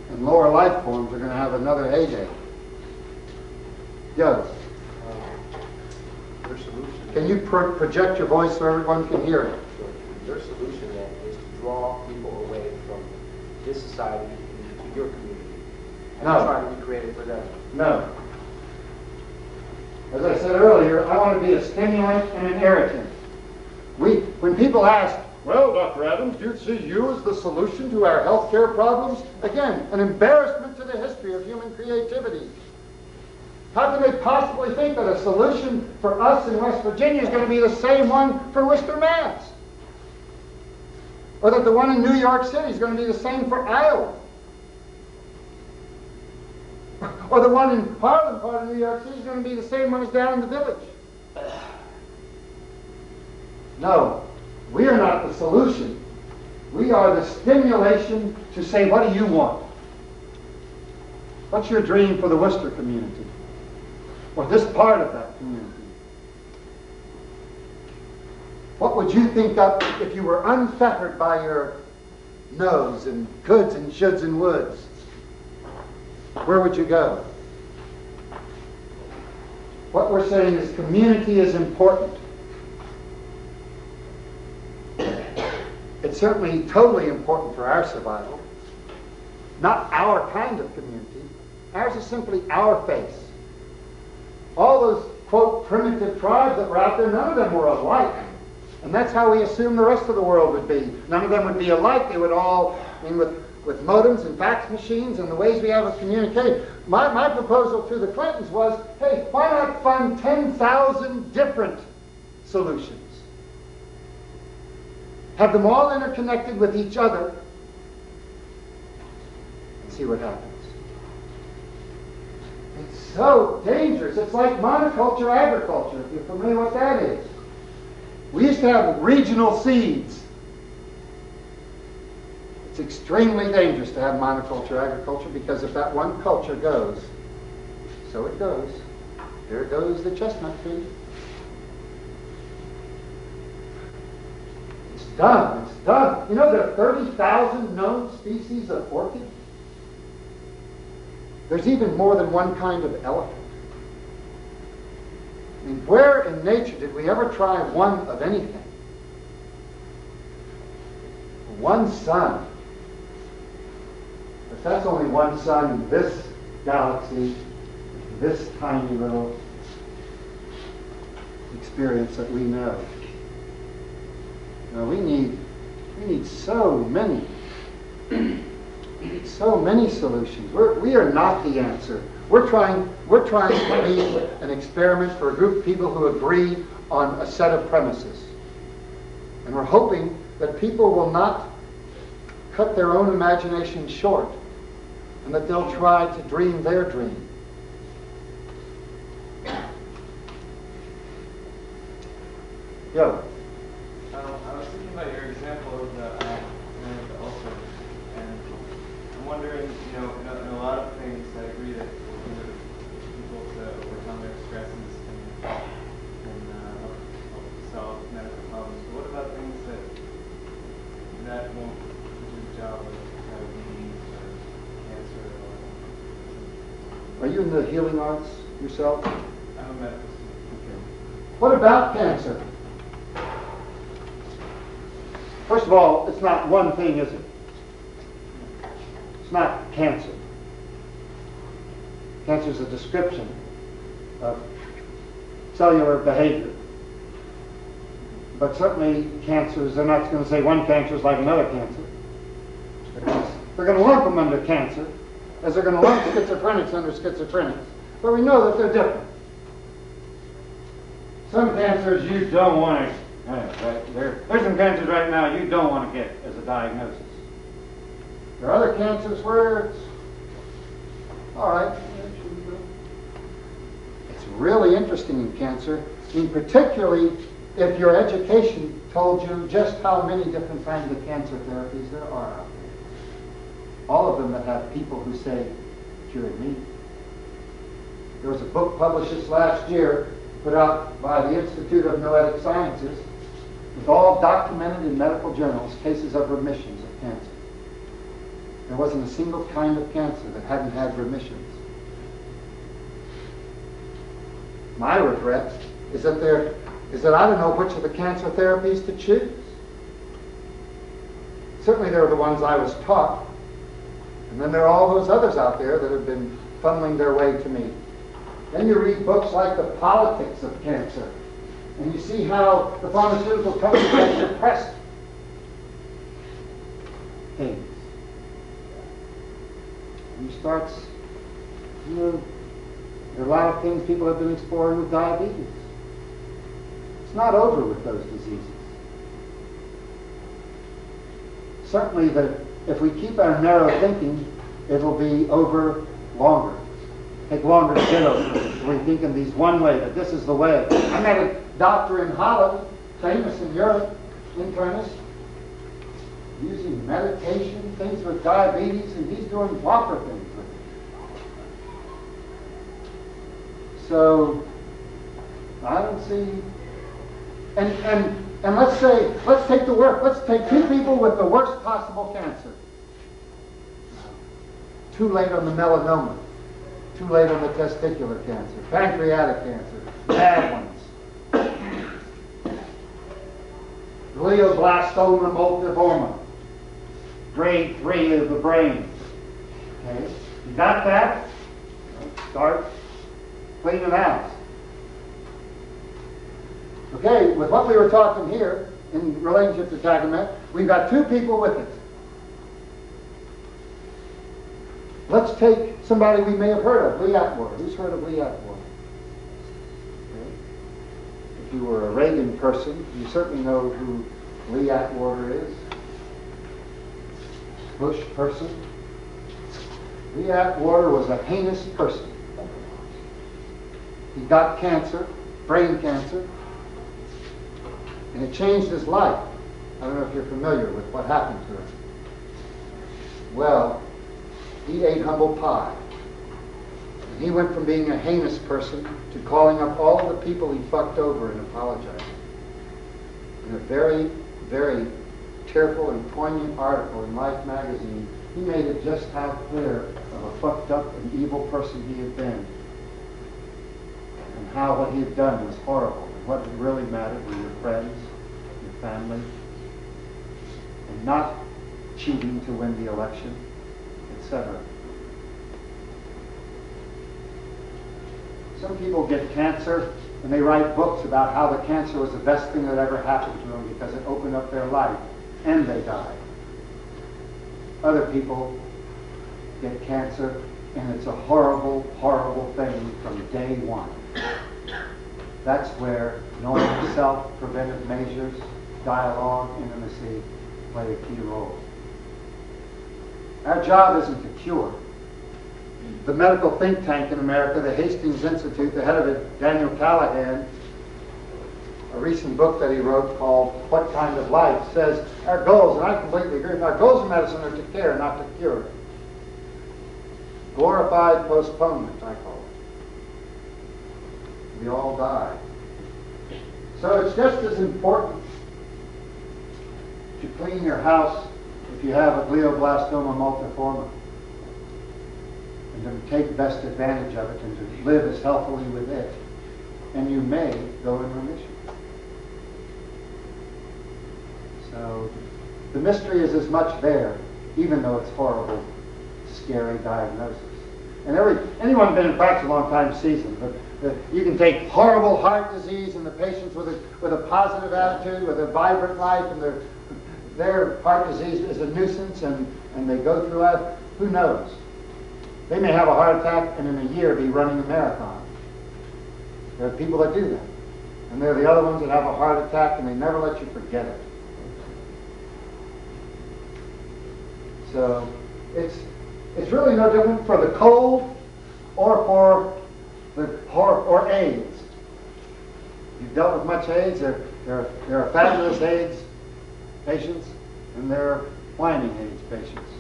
And lower life forms are going to have another heyday. Go. Your solution. Can you project your voice so everyone can hear it? Sure. Your solution then is to draw people away from this society into your community and No. try to recreate it for them. No. As I said earlier, I want to be a stimulant and an irritant. When people ask, well, Dr. Adams, do you see you as the solution to our health care problems? Again, an embarrassment to the history of human creativity. How can they possibly think that a solution for us in West Virginia is going to be the same one for Worcester, Mass? Or that the one in New York City is going to be the same for Iowa? Or the one in Harlem, part of New York City, is going to be the same one as down in the village? No, we are not the solution. We are the stimulation to say, what do you want? What's your dream for the Worcester community? Or this part of that community? What would you think up if you were unfettered by your nose and coulds and shoulds and woulds? Where would you go? What we're saying is community is important. It's certainly totally important for our survival. Not our kind of community. Ours is simply our face. All those, quote, primitive tribes that were out there, none of them were alike. And that's how we assume the rest of the world would be. None of them would be alike. They would all, with modems and fax machines and the ways we have of communicating. My proposal to the Clintons was, hey, why not fund 10,000 different solutions? Have them all interconnected with each other and see what happens. It's so dangerous. It's like monoculture agriculture, if you're familiar with what that is. We used to have regional seeds. It's extremely dangerous to have monoculture agriculture because if that one culture goes, so it goes. There goes the chestnut tree. It's done. It's done. You know there are 30,000 known species of orchid? There's even more than one kind of elephant. I mean, where in nature did we ever try one of anything? One sun. If that's only one sun in this galaxy, this tiny little experience that we know. Now we need so many. We need so many solutions. We are not the answer. We're trying to be an experiment for a group of people who agree on a set of premises. And we're hoping that people will not cut their own imagination short and that they'll try to dream their dream. Yo. I was thinking about your example of the man with the ulcer, and I'm wondering, you know, in a lot of things, I agree that working with people to overcome their stresses can help solve medical problems. But what about things that won't do the job of diabetes or cancer? Are you in the healing arts yourself? I'm a medical student. Okay. What about cancer? First of all, it's not one thing, is it? It's not cancer. Cancer is a description of cellular behavior. But certainly cancers, they're not going to say one cancer is like another cancer. They're going to lump them under cancer, as they're going to lump schizophrenics under schizophrenics. But we know that they're different. Some cancers you don't want to. There's some cancers right now you don't want to get as a diagnosis. There are other cancers where it's all right. It's really interesting in cancer, particularly if your education told you just how many different kinds of cancer therapies there are out there. All of them that have people who say, cured me. There was a book published this last year, put out by the Institute of Noetic Sciences, with all documented in medical journals cases of remissions of cancer. There wasn't a single kind of cancer that hadn't had remissions. My regret is that I don't know which of the cancer therapies to choose. Certainly there are the ones I was taught, and then there are all those others out there that have been funneling their way to me. Then you read books like The Politics of Cancer, and you see how the pharmaceutical companies have suppressed things. And you start, there are a lot of things people have been exploring with diabetes. It's not over with those diseases. Certainly that if we keep our narrow thinking, it'll be over longer. Take longer to get over it. We think in these one way, that this is the way. I met a doctor in Holland, famous in Europe, internist, using medication, things with diabetes, and he's doing proper things with it. So, I don't see, and let's take let's take two people with the worst possible cancer. Too late on the melanoma. Too late on the testicular cancer, pancreatic cancer, bad ones. Glioblastoma multiforme, grade 3 of the brain. Okay, you got that? Start cleaning house. Okay, with what we were talking here in relationship to Tagamet, we've got two people with it. Let's take somebody we may have heard of, Lee Atwater. Who's heard of Lee Atwater? Okay. If you were a Reagan person, you certainly know who Lee Atwater is. Bush person. Lee Atwater was a heinous person. He got cancer, brain cancer, and it changed his life. I don't know if you're familiar with what happened to him. Well, he ate humble pie. And he went from being a heinous person to calling up all the people he fucked over and apologizing. In a very, very tearful and poignant article in Life magazine he made it just how clear of a fucked up and evil person he had been. And how what he had done was horrible. And what really mattered were your friends, your family, and not cheating to win the election, etc. Some people get cancer and they write books about how the cancer was the best thing that ever happened to them because it opened up their life, and they died. Other people get cancer and it's a horrible, horrible thing from day one. That's where knowing yourself, preventive measures, dialogue, intimacy play a key role. Our job isn't to cure. The medical think tank in America, the Hastings Institute, the head of it, Daniel Callahan, a recent book that he wrote called What Kind of Life, says our goals, and I completely agree, our goals in medicine are to care, not to cure. Glorified postponement, I call it. We all die. So it's just as important to clean your house if you have a glioblastoma multiforme, and to take best advantage of it and to live as healthily with it. And you may go in remission. So the mystery is as much there, even though it's horrible, scary diagnosis. And anyone been in practice a long time sees them. But you can take horrible heart disease and the patients with a positive attitude, with a vibrant life, and their heart disease is a nuisance, and they go through life. Who knows? They may have a heart attack and in a year be running a marathon. There are people that do that. And there are the other ones that have a heart attack and they never let you forget it. So it's really no different for the cold or for AIDS. You've dealt with much AIDS. There are fabulous AIDS patients and there are whining AIDS patients.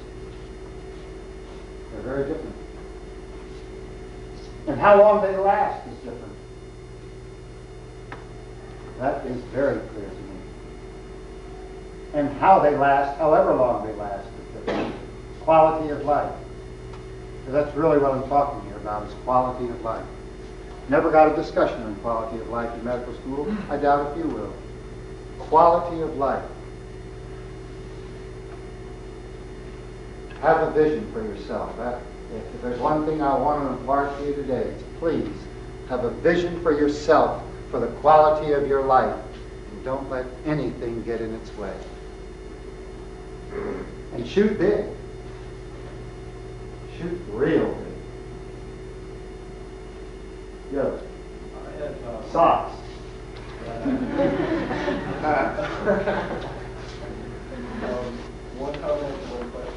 They're very different. And how long they last is different. That is very clear to me. And how they last, however long they last, is different. Quality of life. Because that's really what I'm talking here about, is quality of life. Never got a discussion on quality of life in medical school. I doubt if you will. Quality of life. Have a vision for yourself. If there's one thing I want to impart to you today, it's please have a vision for yourself for the quality of your life. And don't let anything get in its way. And shoot big. Shoot real big. Yo. Socks. One comment, one question.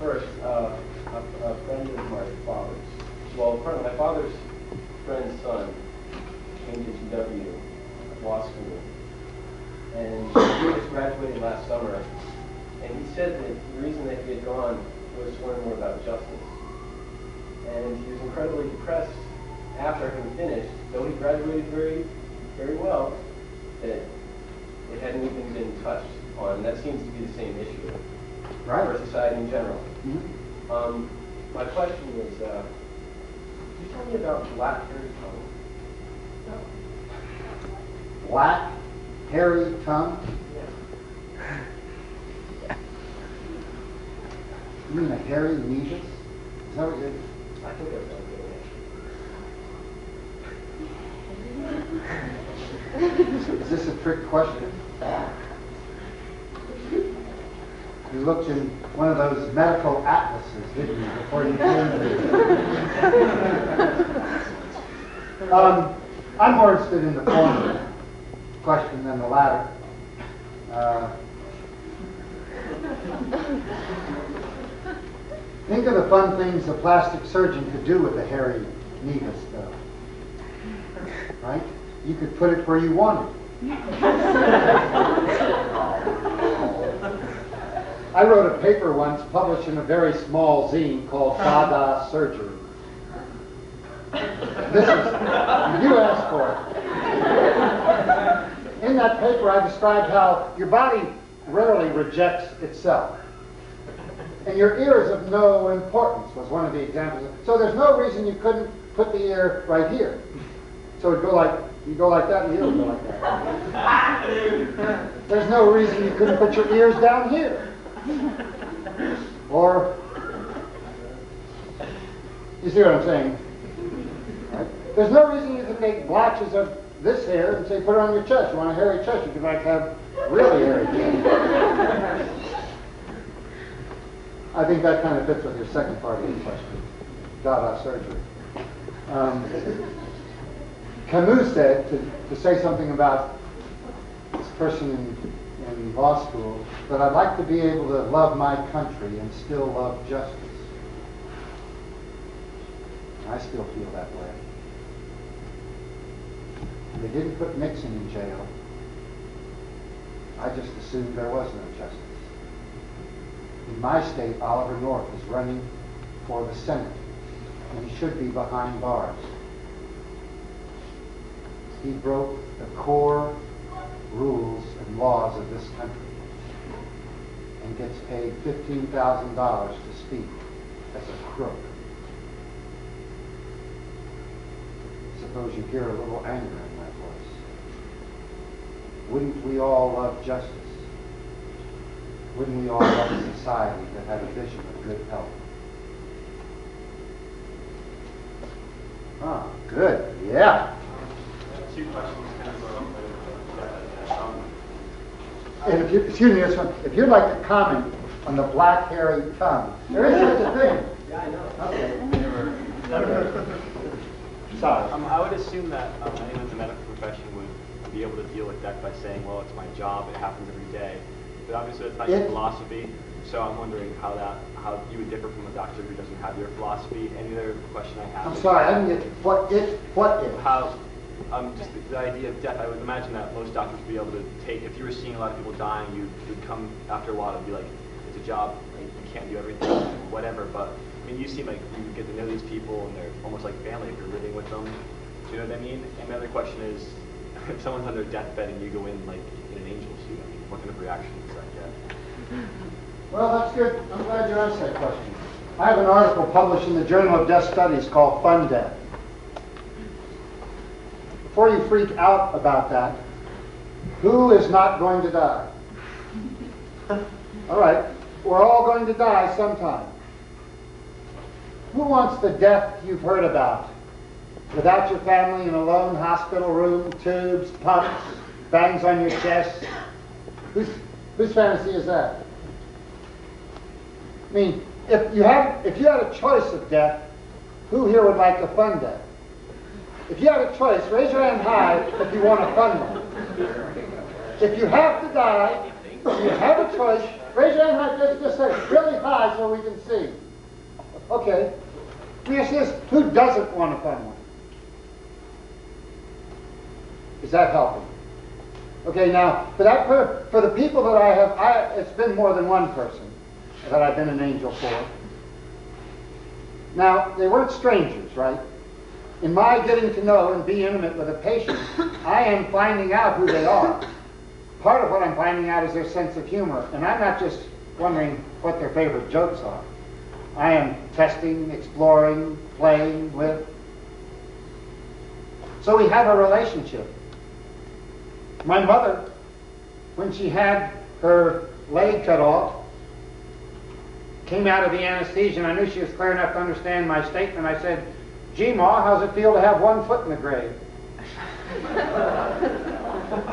First, a friend of my father's, my father's friend's son came to GW Law School, and he just graduated last summer, and he said that the reason that he had gone was to learn more about justice. And he was incredibly depressed after having finished, though he graduated very, very well, that it hadn't even been touched on. And that seems to be the same issue for society in general. Mm-hmm. My question was, could you tell me about black hairy tongue? No. Black hairy tongue? Yeah. You mean a hairy nevus? Is that what you're... I think that's okay. Is this a trick question? You looked in one of those medical atlases, didn't you, before you came here? I'm more interested in the former question than the latter. Think of the fun things a plastic surgeon could do with a hairy nevus, though. Right? You could put it where you wanted. I wrote a paper once published in a very small zine called Dada Surgery. This is, you asked for it. In that paper I described how your body rarely rejects itself. And your ear is of no importance was one of the examples. So there's no reason you couldn't put the ear right here. So it'd go like, you go like that, and the ear would go like that. There's no reason you couldn't put your ears down here. Or, you see what I'm saying? Right? There's no reason you could make blotches of this hair and say, put it on your chest. You want a hairy chest, you could like have really hairy chest. I think that kind of fits with your second part of the question. Dada surgery. Camus said, to say something about this person in law school, that I'd like to be able to love my country and still love justice. I still feel that way. They didn't put Nixon in jail. I just assumed there was no justice. In my state, Oliver North is running for the Senate, and he should be behind bars. He broke the core rules and laws of this country and gets paid $15,000 to speak as a crook. Suppose you hear a little anger in my voice. Wouldn't we all love justice? Wouldn't we all love a society that had a vision of good health? Ah, good. Yeah. Two questions. And if you, excuse me, this one, if you'd like to comment on the black hairy tongue, there is such a thing. Yeah, I know. Okay. Sorry. I would assume that anyone in the medical profession would be able to deal with death by saying, well, it's my job, it happens every day. But obviously that's not your philosophy, so I'm wondering how you would differ from a doctor who doesn't have your philosophy. Any other question I have? I'm sorry, I didn't get what if. How, just the idea of death, I would imagine that most doctors would be able to take, if you were seeing a lot of people dying, you'd come after a while and be like, it's a job, like, you can't do everything, whatever, but I mean, you seem like you get to know these people and they're almost like family if you're living with them. Do you know what I mean? And the other question is, if someone's on their deathbed and you go in like in an angel suit, I mean, what kind of reaction does that get? Well, that's good. I'm glad you asked that question. I have an article published in the Journal of Death Studies called Fun Death. Before you freak out about that, who is not going to die? All right, we're all going to die sometime. Who wants the death you've heard about? Without your family in a lone hospital room, tubes, pumps, bangs on your chest? Whose fantasy is that? I mean, if you had a choice of death, who here would like a fun death? If you had a choice, raise your hand high if you want a fun one. If you have to die, you have a choice, raise your hand high, just say really high so we can see. Okay. The issue is, who doesn't want a fun one? Is that helping? Okay, now, for the people that I have, it's been more than one person that I've been an angel for. Now, they weren't strangers, right? In my getting to know and be intimate with a patient, I am finding out who they are. Part of what I'm finding out is their sense of humor, and I'm not just wondering what their favorite jokes are. I am testing, exploring, playing with. So we have a relationship. My mother, when she had her leg cut off, came out of the anesthesia, and I knew she was clear enough to understand my statement. I said, "Gee, Ma, how's it feel to have one foot in the grave?"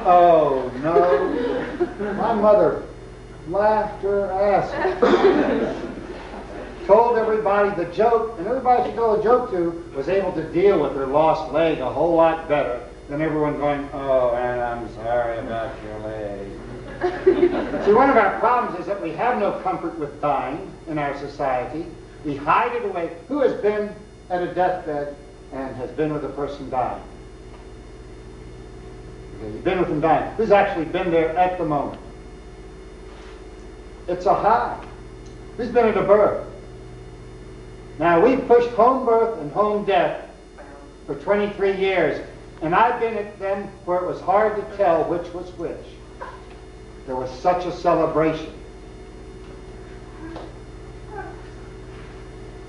Oh, no. My mother laughed her ass off. Told everybody the joke, and everybody she told a joke to was able to deal with her lost leg a whole lot better than everyone going, "Oh, and I'm sorry about your leg." See, one of our problems is that we have no comfort with dying in our society. We hide it away. Who has been at a deathbed and has been with a person dying? Okay, you've been with them dying. Who's actually been there at the moment? It's a high. Who's been at a birth? Now, we've pushed home birth and home death for 23 years, and I've been at them where it was hard to tell which was which. there was such a celebration.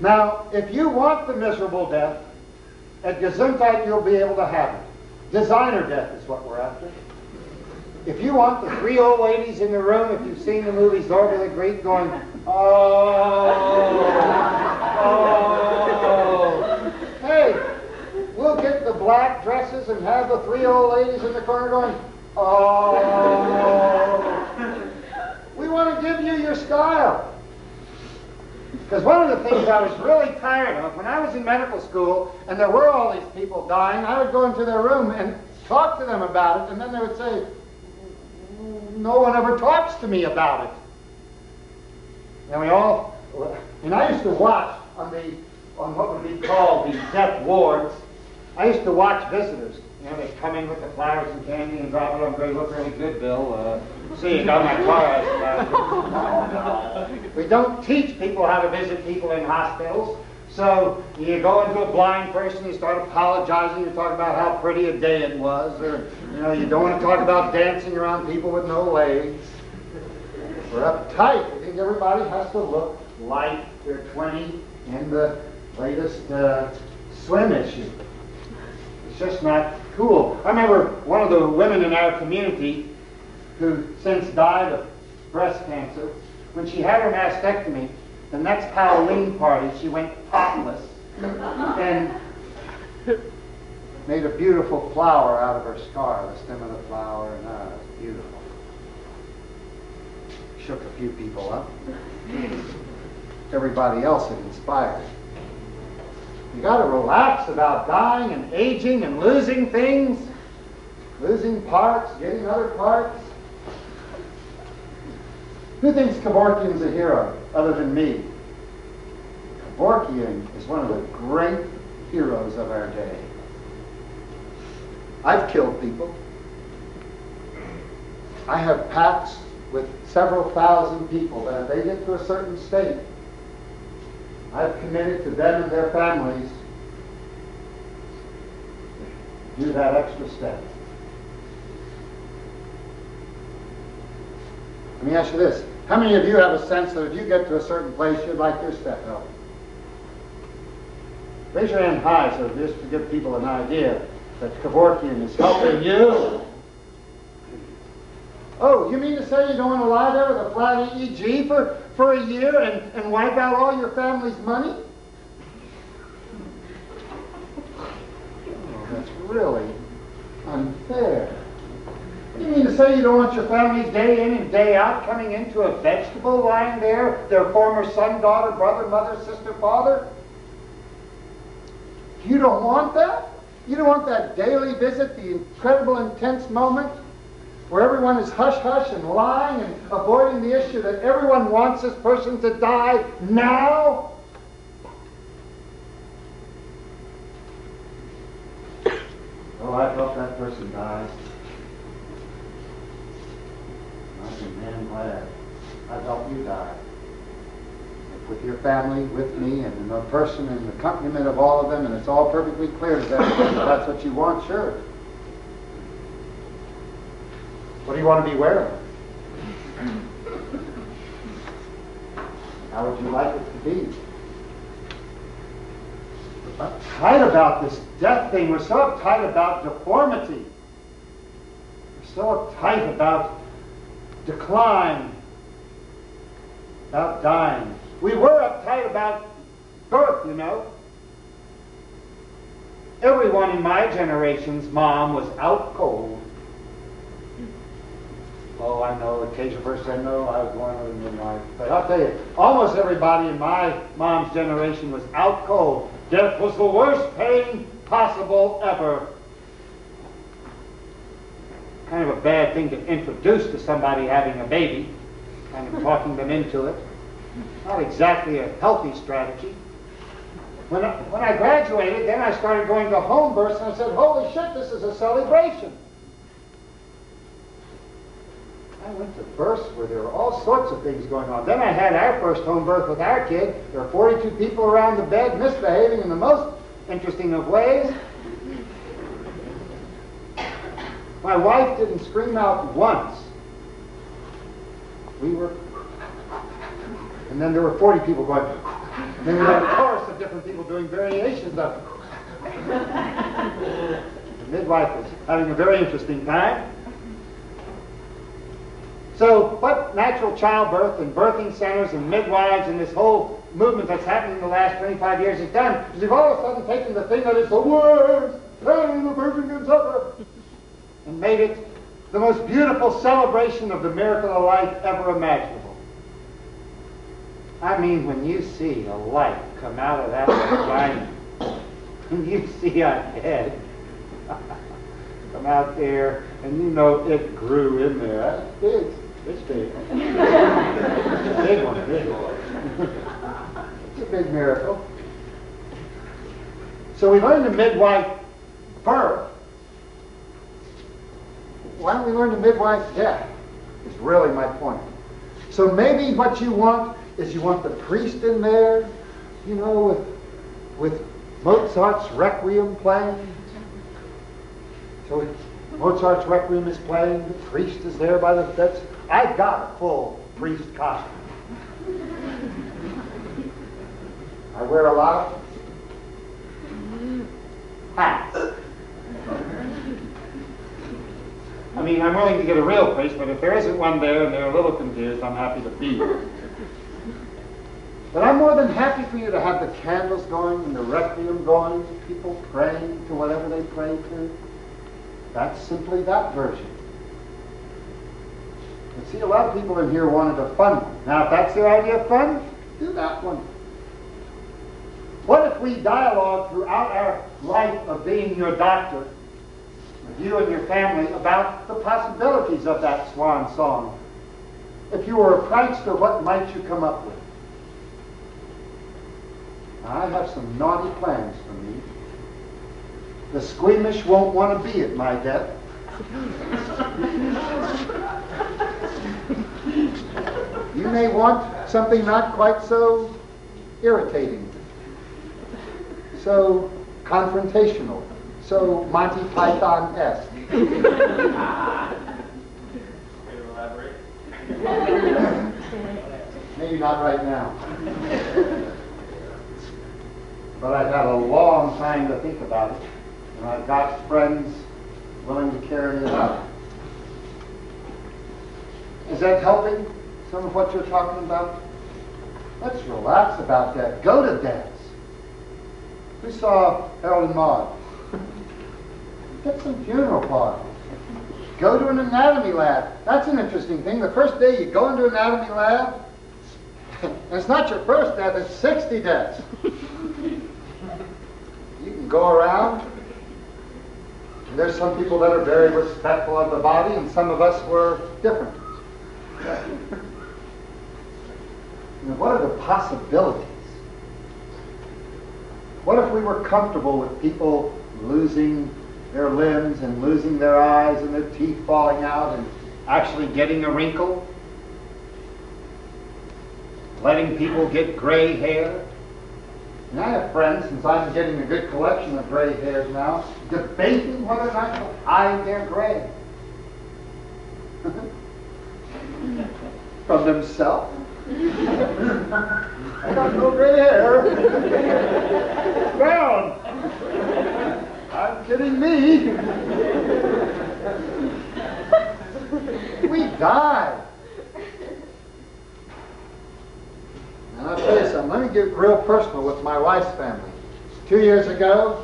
Now, if you want the miserable death, at Gesundheit you'll be able to have it. Designer death is what we're after. If you want the three old ladies in the room, if you've seen the movie Zorba the Greek, going, oh, oh, hey, we'll get the black dresses and have the three old ladies in the corner going, oh. We want to give you your style. Because one of the things I was really tired of, when I was in medical school and there were all these people dying, I would go into their room and talk to them about it, and then they would say, no one ever talks to me about it. And I used to watch on what would be called the death wards. I used to watch visitors. You know, they'd come in with the flowers and candy and drop it on. You look really good, Bill. See, you got my car. We don't teach people how to visit people in hospitals. So you go into a blind person, you start apologizing, you talk about how pretty a day it was, or you don't want to talk about dancing around people with no legs. We're uptight. We think everybody has to look like they're 20 in the latest swim issue. It's just not cool. I remember one of the women in our community who since died of breast cancer, when she had her mastectomy, the next Halloween party, she went topless and made a beautiful flower out of her scar, the stem of the flower, and it's beautiful. Shook a few people up. Everybody else it inspired. You got to relax about dying and aging and losing things, losing parts, getting other parts. Who thinks Kevorkian's a hero other than me? Kevorkian is one of the great heroes of our day. I've killed people. I have pacts with several thousand people that if they get to a certain state, I've committed to them and their families to do that extra step. Let me ask you this. How many of you have a sense that if you get to a certain place, you'd like your step helped? Raise your hand high so just to give people an idea that Kevorkian is helping you. Oh, you mean to say you don't want to lie there with a flat EEG for a year and wipe out all your family's money? Oh, that's really unfair. You mean to say you don't want your family day in and day out coming into a vegetable lying there, their former son, daughter, brother, mother, sister, father? You don't want that? You don't want that daily visit, the incredible intense moment where everyone is hush-hush and lying and avoiding the issue that everyone wants this person to die now? Oh, I hope that person dies. I'm damn glad. I'd help you die. With your family, with me, and the person and the accompaniment of all of them, and it's all perfectly clear to them. If that's what you want, sure. What do you want to be wearing? How would you like it to be? We're uptight about this death thing. We're so uptight about deformity. We're so uptight about decline, about dying. We were uptight about birth, you know. Everyone in my generation's mom was out cold. Oh, I know, the occasional person said, no, I was born with a midwife. But I'll tell you, almost everybody in my mom's generation was out cold. Death was the worst pain possible ever. Kind of a bad thing to introduce to somebody having a baby, kind of talking them into it. Not exactly a healthy strategy. When I graduated, then I started going to home births, and I said, holy shit, this is a celebration. I went to births where there were all sorts of things going on. Then I had our first home birth with our kid. There were 42 people around the bed misbehaving in the most interesting of ways. My wife didn't scream out once. we were, and then there were 40 people going, and then we had a chorus of different people doing variations of it. The midwife was having a very interesting time. So what natural childbirth and birthing centers and midwives and this whole movement that's happened in the last 25 years has done is they've all of a sudden taken the thing that is the worst pain a person can suffer and made it the most beautiful celebration of the miracle of life ever imaginable. I mean, when you see a light come out of that vagina, and you see a head come out there, and you know it grew in there. That's big. It's big. Big one, big one. It's a big miracle. So we learned to midwife birth. Why don't we learn to midwife death? Is really my point. So maybe what you want is you want the priest in there, you know, with Mozart's Requiem playing. So Mozart's Requiem is playing, the priest is there by the... I've got a full priest costume. I wear a lot of hats. I mean, I'm willing to get a real priest, but if there isn't one there and they're a little confused, I'm happy to be here. But I'm more than happy for you to have the candles going and the Requiem going, people praying to whatever they pray to. That's simply that version. And see, a lot of people in here wanted a fun one. Now, if that's their idea of fun, do that one. What if we dialogue throughout our life of being your doctor, with you and your family, about the possibilities of that swan song? If you were a prankster, what might you come up with? I have some naughty plans for me. The squeamish won't want to be at my death. You may want something not quite so irritating, so confrontational, so Monty Python-esque. Can you elaborate? Maybe not right now. But I've had a long time to think about it, and I've got friends willing to carry it out. Is that helping some of what you're talking about? Let's relax about that. Go to dance. We saw Harold and Maude. Get some funeral parlors. Go to an anatomy lab. That's an interesting thing. The first day you go into an anatomy lab, and it's not your first death, it's 60 deaths. You can go around, and there's some people that are very respectful of the body, and some of us were different. What are the possibilities? What if we were comfortable with people losing their limbs and losing their eyes and their teeth falling out and actually getting a wrinkle? Letting people get gray hair? And I have friends, since I'm getting a good collection of gray hairs now, debating whether or not to hide their gray from themselves. I got no gray hair. Brown. I'm kidding me. We die. And I'll tell you something, let me get real personal with my wife's family. 2 years ago,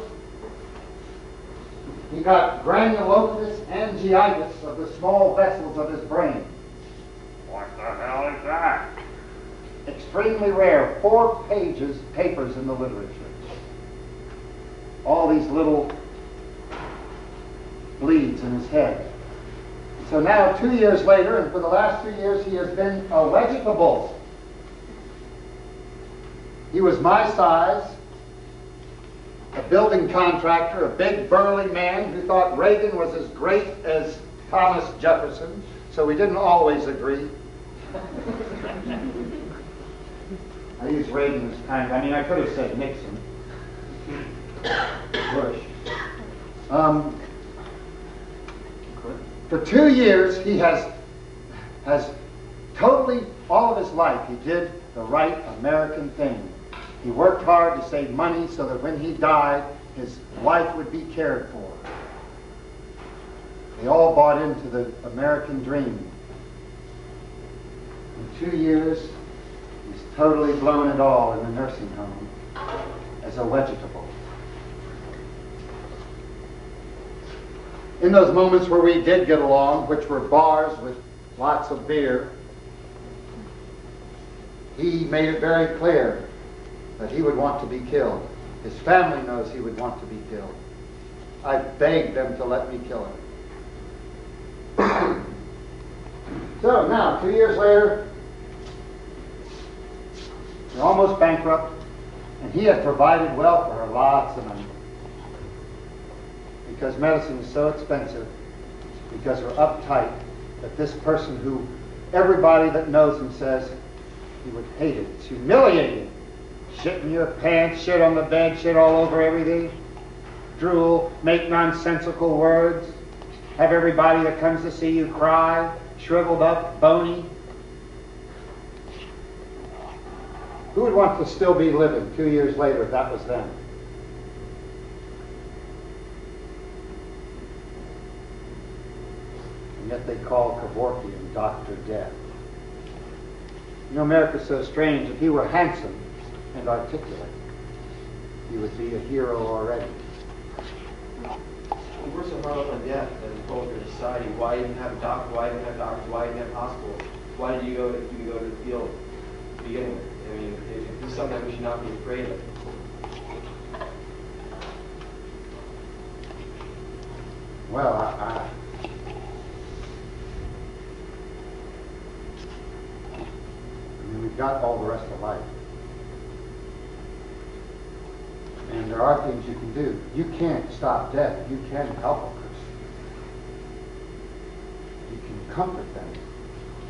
he got granulopatous angiitis of the small vessels of his brain. What the hell is that? Extremely rare, 4 papers in the literature. All these little bleeds in his head. So now 2 years later, and for the last 3 years, he has been a vegetable. He was my size, a building contractor, a big burly man who thought Reagan was as great as Thomas Jefferson, so we didn't always agree. I use Reagan as kind of, I mean, I could have said Nixon. Bush. For 2 years, he has totally, all of his life, he did the right American thing. He worked hard to save money so that when he died, his wife would be cared for. They all bought into the American dream. In 2 years, he's totally blown it all in the nursing home as a vegetable. In those moments where we did get along, which were bars with lots of beer, he made it very clear that he would want to be killed. His family knows he would want to be killed. I begged them to let me kill him. So now, 2 years later, they're almost bankrupt, and he had provided well for her lots of money. Because medicine is so expensive, because we're uptight, that this person who everybody that knows him says he would hate it. It's humiliating. Shit in your pants, shit on the bed, shit all over everything. Drool, make nonsensical words. Have everybody that comes to see you cry, shriveled up, bony. Who would want to still be living 2 years later if that was them? And yet they call Kevorkian Dr. Death. You know, America's so strange. If he were handsome and articulate, he would be a hero already. If we're so hard up on death as a culture, society, why even have a doctor? Why even have doctors? Why even have hospitals? Why did you go to the field to begin with? I mean, if this is something we should not be afraid of. Well, I mean, we've got all the rest of life. And there are things you can do. You can't stop death. You can help a person. You can comfort them.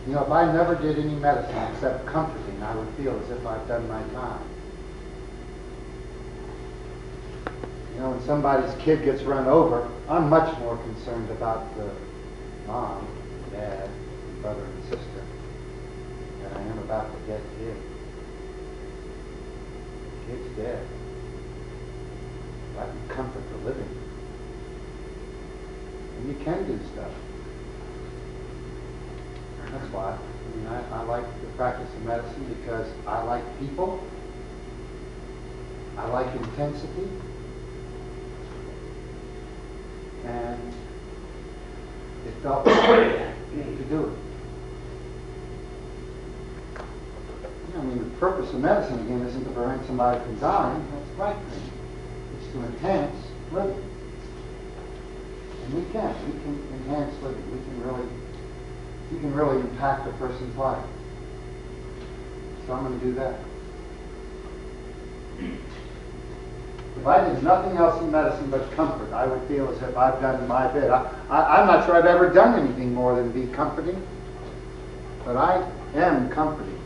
You know, if I never did any medicine except comforting, I would feel as if I've done my time. You know, when somebody's kid gets run over, I'm much more concerned about the mom, dad, brother, and sister than I am about the dead kid. The kid's dead. I can comfort the living. And you can do stuff. That's why. I mean, I like the practice of medicine because I like people. I like intensity. And it felt right to do it. I mean, the purpose of medicine, again, isn't to prevent somebody from dying. That's the right thing. It's to enhance living. And we can enhance living. You can really impact a person's life. So I'm going to do that. If I did nothing else in medicine but comfort, I would feel as if I've done my bit. I'm not sure I've ever done anything more than be comforting, but I am comforting.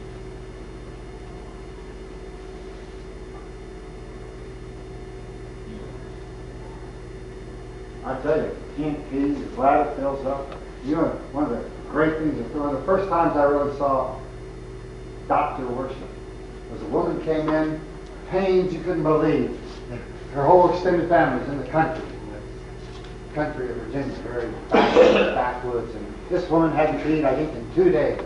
I tell you, can't pee, your bladder fills up. You know, one of the great things, one of the first times I really saw doctor worship was a woman came in, pains you couldn't believe. Her whole extended family was in the country of Virginia, very backwoods, and this woman hadn't peed, I think, in 2 days.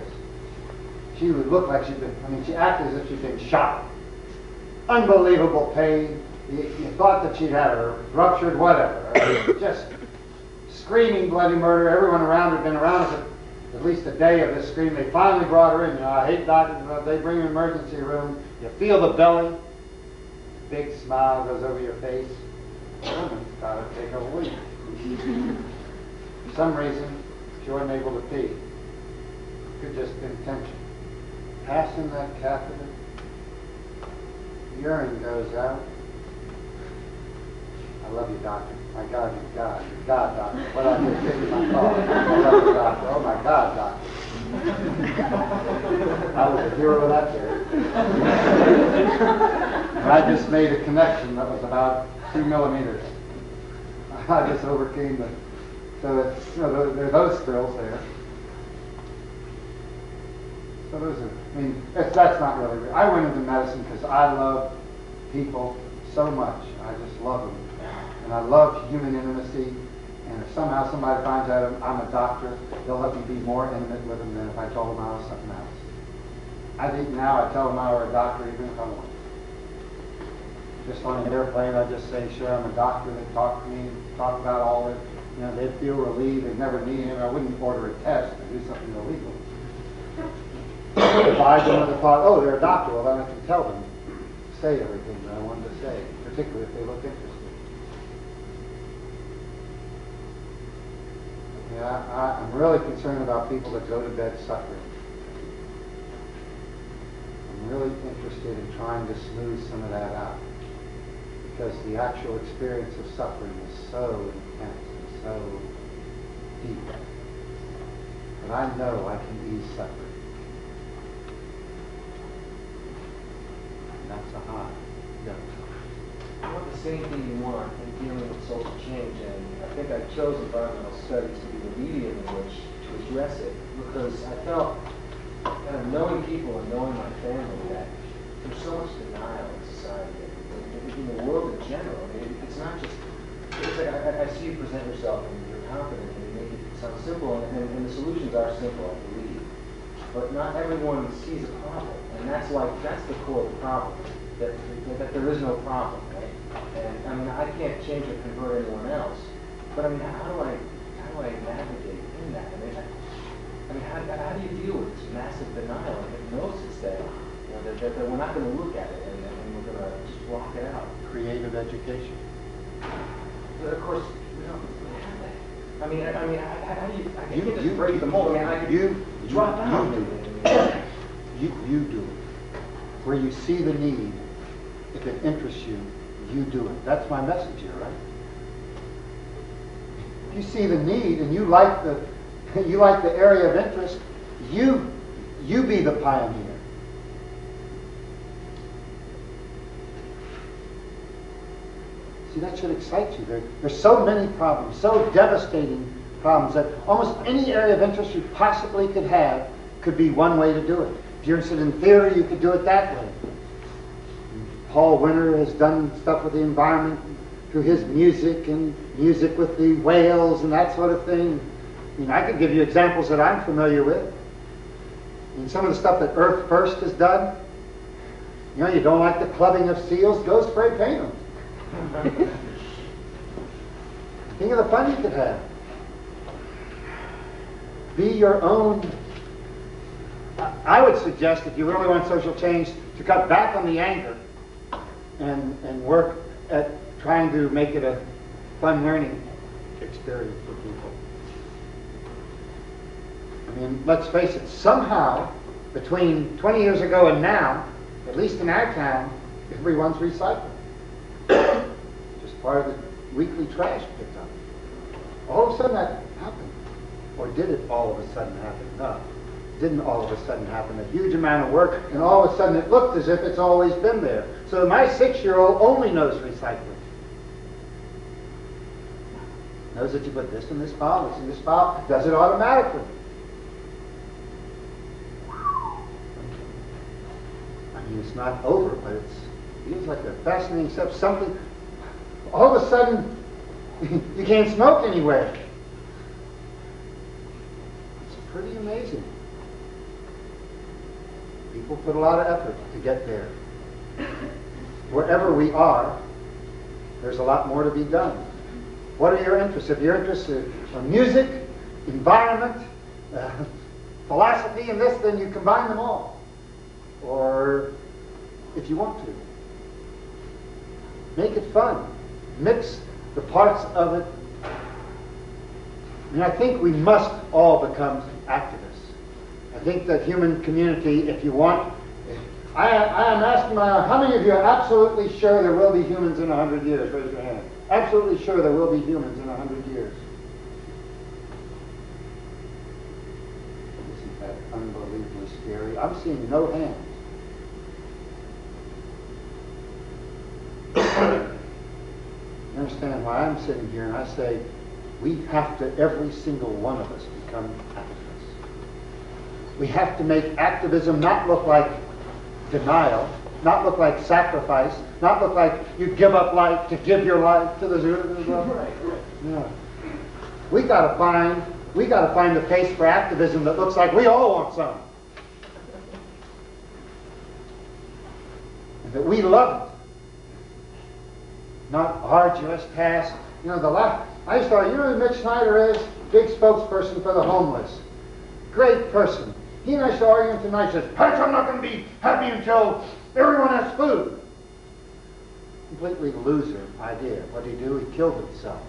She would look like she acted as if she'd been shot. Unbelievable pain. You thought that she'd had a ruptured whatever. Just screaming bloody murder. Everyone around her had been around her for at least a day of this scream. They finally brought her in. You know, I hate doctors, but they bring her in the emergency room. You feel the belly. Big smile goes over your face. The woman's got to take a leak. For some reason, she wasn't able to pee. It could just been tension. Passing that catheter, urine goes out. I love you, doctor. My God, you're God. You're God, doctor. What I just did in my car. I love you, doctor. Oh, my God, doctor. I was a hero that day. And I just made a connection that was about 2 millimeters. I just overcame the... So, it's, you know, there are those thrills there. So those are, I mean, that's not really, I went into medicine because I love people so much. I just love them. And I love human intimacy. And if somehow somebody finds out I'm a doctor, they'll let me be more intimate with them than if I told them I was something else. I think now I tell them I were a doctor even if I want. Just on an airplane, I just say, sure, I'm a doctor. They talk to me, talk about all the, they feel relieved. They never need him. I wouldn't order a test to do something illegal. If I would have thought, oh, they're a doctor, well, then I can tell them, say everything that I wanted to say, particularly if they look interested. Yeah, I'm really concerned about people that go to bed suffering. I'm really interested in trying to smooth some of that out. Because the actual experience of suffering is so intense and so deep. But I know I can ease suffering. And that's a high dose. I want the same thing you want in dealing with social change, and I think I chose environmental studies to be the medium in which to address it, because I felt, knowing people and knowing my family, that there's so much denial in society, in the world in general. I mean, it's not just, it's like I see you present yourself and you're confident and you make it sound simple, and the solutions are simple, I believe. But not everyone sees a problem, and that's the core of the problem, that there is no problem, right? And I mean, I can't change or convert anyone else, but I mean, how do I navigate in that? I mean, how do you deal with this massive denial and hypnosis that that we're not going to look at it and we're going to just block it out? Creative education. But of course, we don't have that. I mean, how do you? I can't just break the mold. I mean, I can drop out. You do it. Where you see the need, if it interests you, you do it. That's my message here, right? If you see the need and you like the area of interest, you be the pioneer. See, that should excite you. There's so many problems, so devastating problems, that almost any area of interest you possibly could have could be one way to do it. If you're interested in theater, you could do it that way. Paul Winter has done stuff with the environment through his music, and music with the whales and that sort of thing. I mean, I could give you examples that I'm familiar with. And some of the stuff that Earth First has done. You don't like the clubbing of seals? Go spray paint them. Think of the fun you could have. Be your own. I would suggest, if you really want social change, to cut back on the anger and work at trying to make it a fun learning experience for people. I mean, let's face it, somehow, between 20 years ago and now, at least in our town, everyone's recycling. Just part of the weekly trash picked up. All of a sudden that happened. Or did it all of a sudden happen? No. Didn't all of a sudden happen. A huge amount of work, and all of a sudden it looked as if it's always been there. So my 6-year-old only knows recycling. Knows that you put this in this file, this in this file, does it automatically. I mean, it's not over, but it feels like a fascinating step. Something, all of a sudden, you can't smoke anywhere. It's pretty amazing. People put a lot of effort to get there. Wherever we are, there's a lot more to be done. What are your interests? If you're interested in music, environment, philosophy, and this, then you combine them all. Or if you want to, make it fun. Mix the parts of it. I mean, I think we must all become activists. I think that human community, if you want, I am asking how many of you are absolutely sure there will be humans in 100 years? Raise your hand. Absolutely sure there will be humans in 100 years. Isn't that unbelievably scary? I'm seeing no hands. You understand why I'm sitting here and I say, we have to, every single one of us, become activists. We have to make activism not look like denial, not look like sacrifice, not look like you give up life to give your life to the yeah. We gotta find the face for activism that looks like we all want some. And that we love it. Not arduous task. You know, I used to argue, you know who Mitch Snyder is? Big spokesperson for the homeless. Great person. He and I started arguing tonight. He says, Patch, I'm not going to be happy until everyone has food. Completely loser idea. What did he do? He killed himself.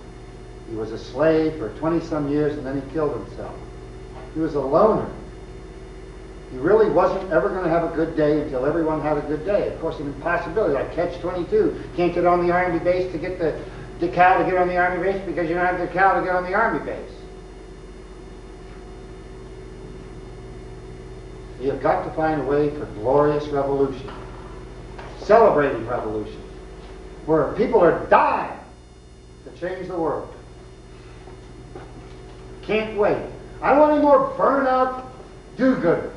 He was a slave for 20-some years, and then he killed himself. He was a loner. He really wasn't ever going to have a good day until everyone had a good day. Of course, an impossibility, like Catch-22. Can't get on the Army base to get the decal to get on the Army base because you don't have the decal to get on the Army base. We have got to find a way for glorious revolution, celebrating revolution, where people are dying to change the world. Can't wait. I don't want any more burnout do-gooders.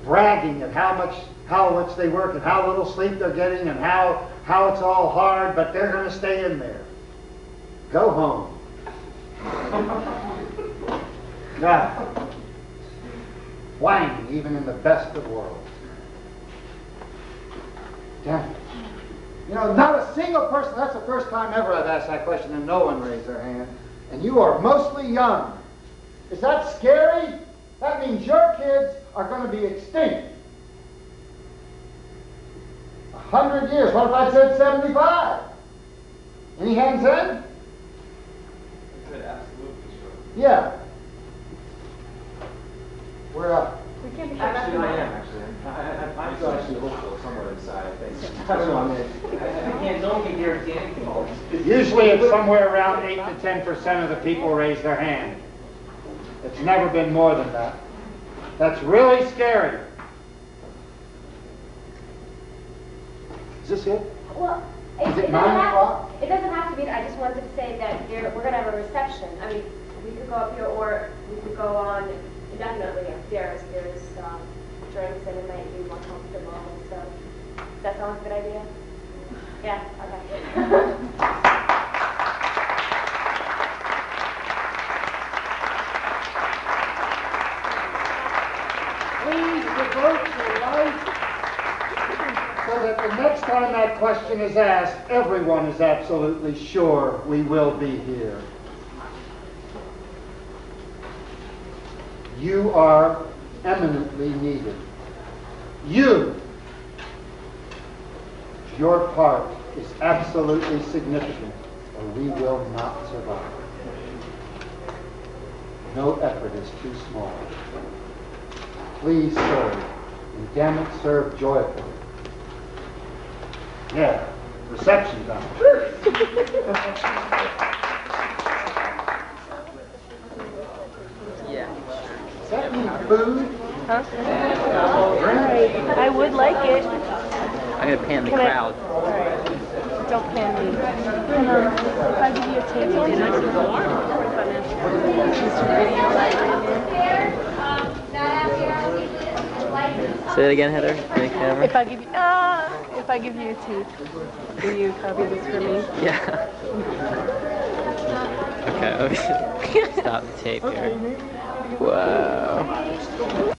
Bragging at how much they work and how little sleep they're getting and how it's all hard, but they're going to stay in there. Go home. God. Whining even in the best of worlds. Damn it. You know, not a single person, that's the first time ever I've asked that question and no one raised their hand. And you are mostly young. Is that scary? That means your kids are going to be extinct. 100 years. What if I said 75? Any hands in? I said absolutely sure. Yeah. We're up. We can't be Actually, I am, actually. I'm still actually hopeful somewhere inside, I think. I don't know, I mean, no one can guarantee anything. Usually it's somewhere around 8 to 10% of the people raise their hand. It's never been more than that. That's really scary. Is this it? Well, Is it 9 o'clock? It doesn't have to be. I just wanted to say that we're going to have a reception. I mean, we could go up here or we could go on indefinitely upstairs. There's drinks and it might be more comfortable and stuff. Does that sound like a good idea? Yeah? Okay. Please devote your life so that the next time that question is asked, everyone is absolutely sure we will be here. You are eminently needed. Your part is absolutely significant, or we will not survive. No effort is too small. Please serve, and damn it, serve joyfully. Yeah, reception time. Does that mean food? Huh? Drink? I would like it. I'm gonna pan the Can I- crowd. Alright. Don't pan me. If I give you a tip, you can actually go on. Say it again, Heather. To the camera. If I give you a tooth, will you copy this for me? Yeah. Okay. Stop the tape here. Wow.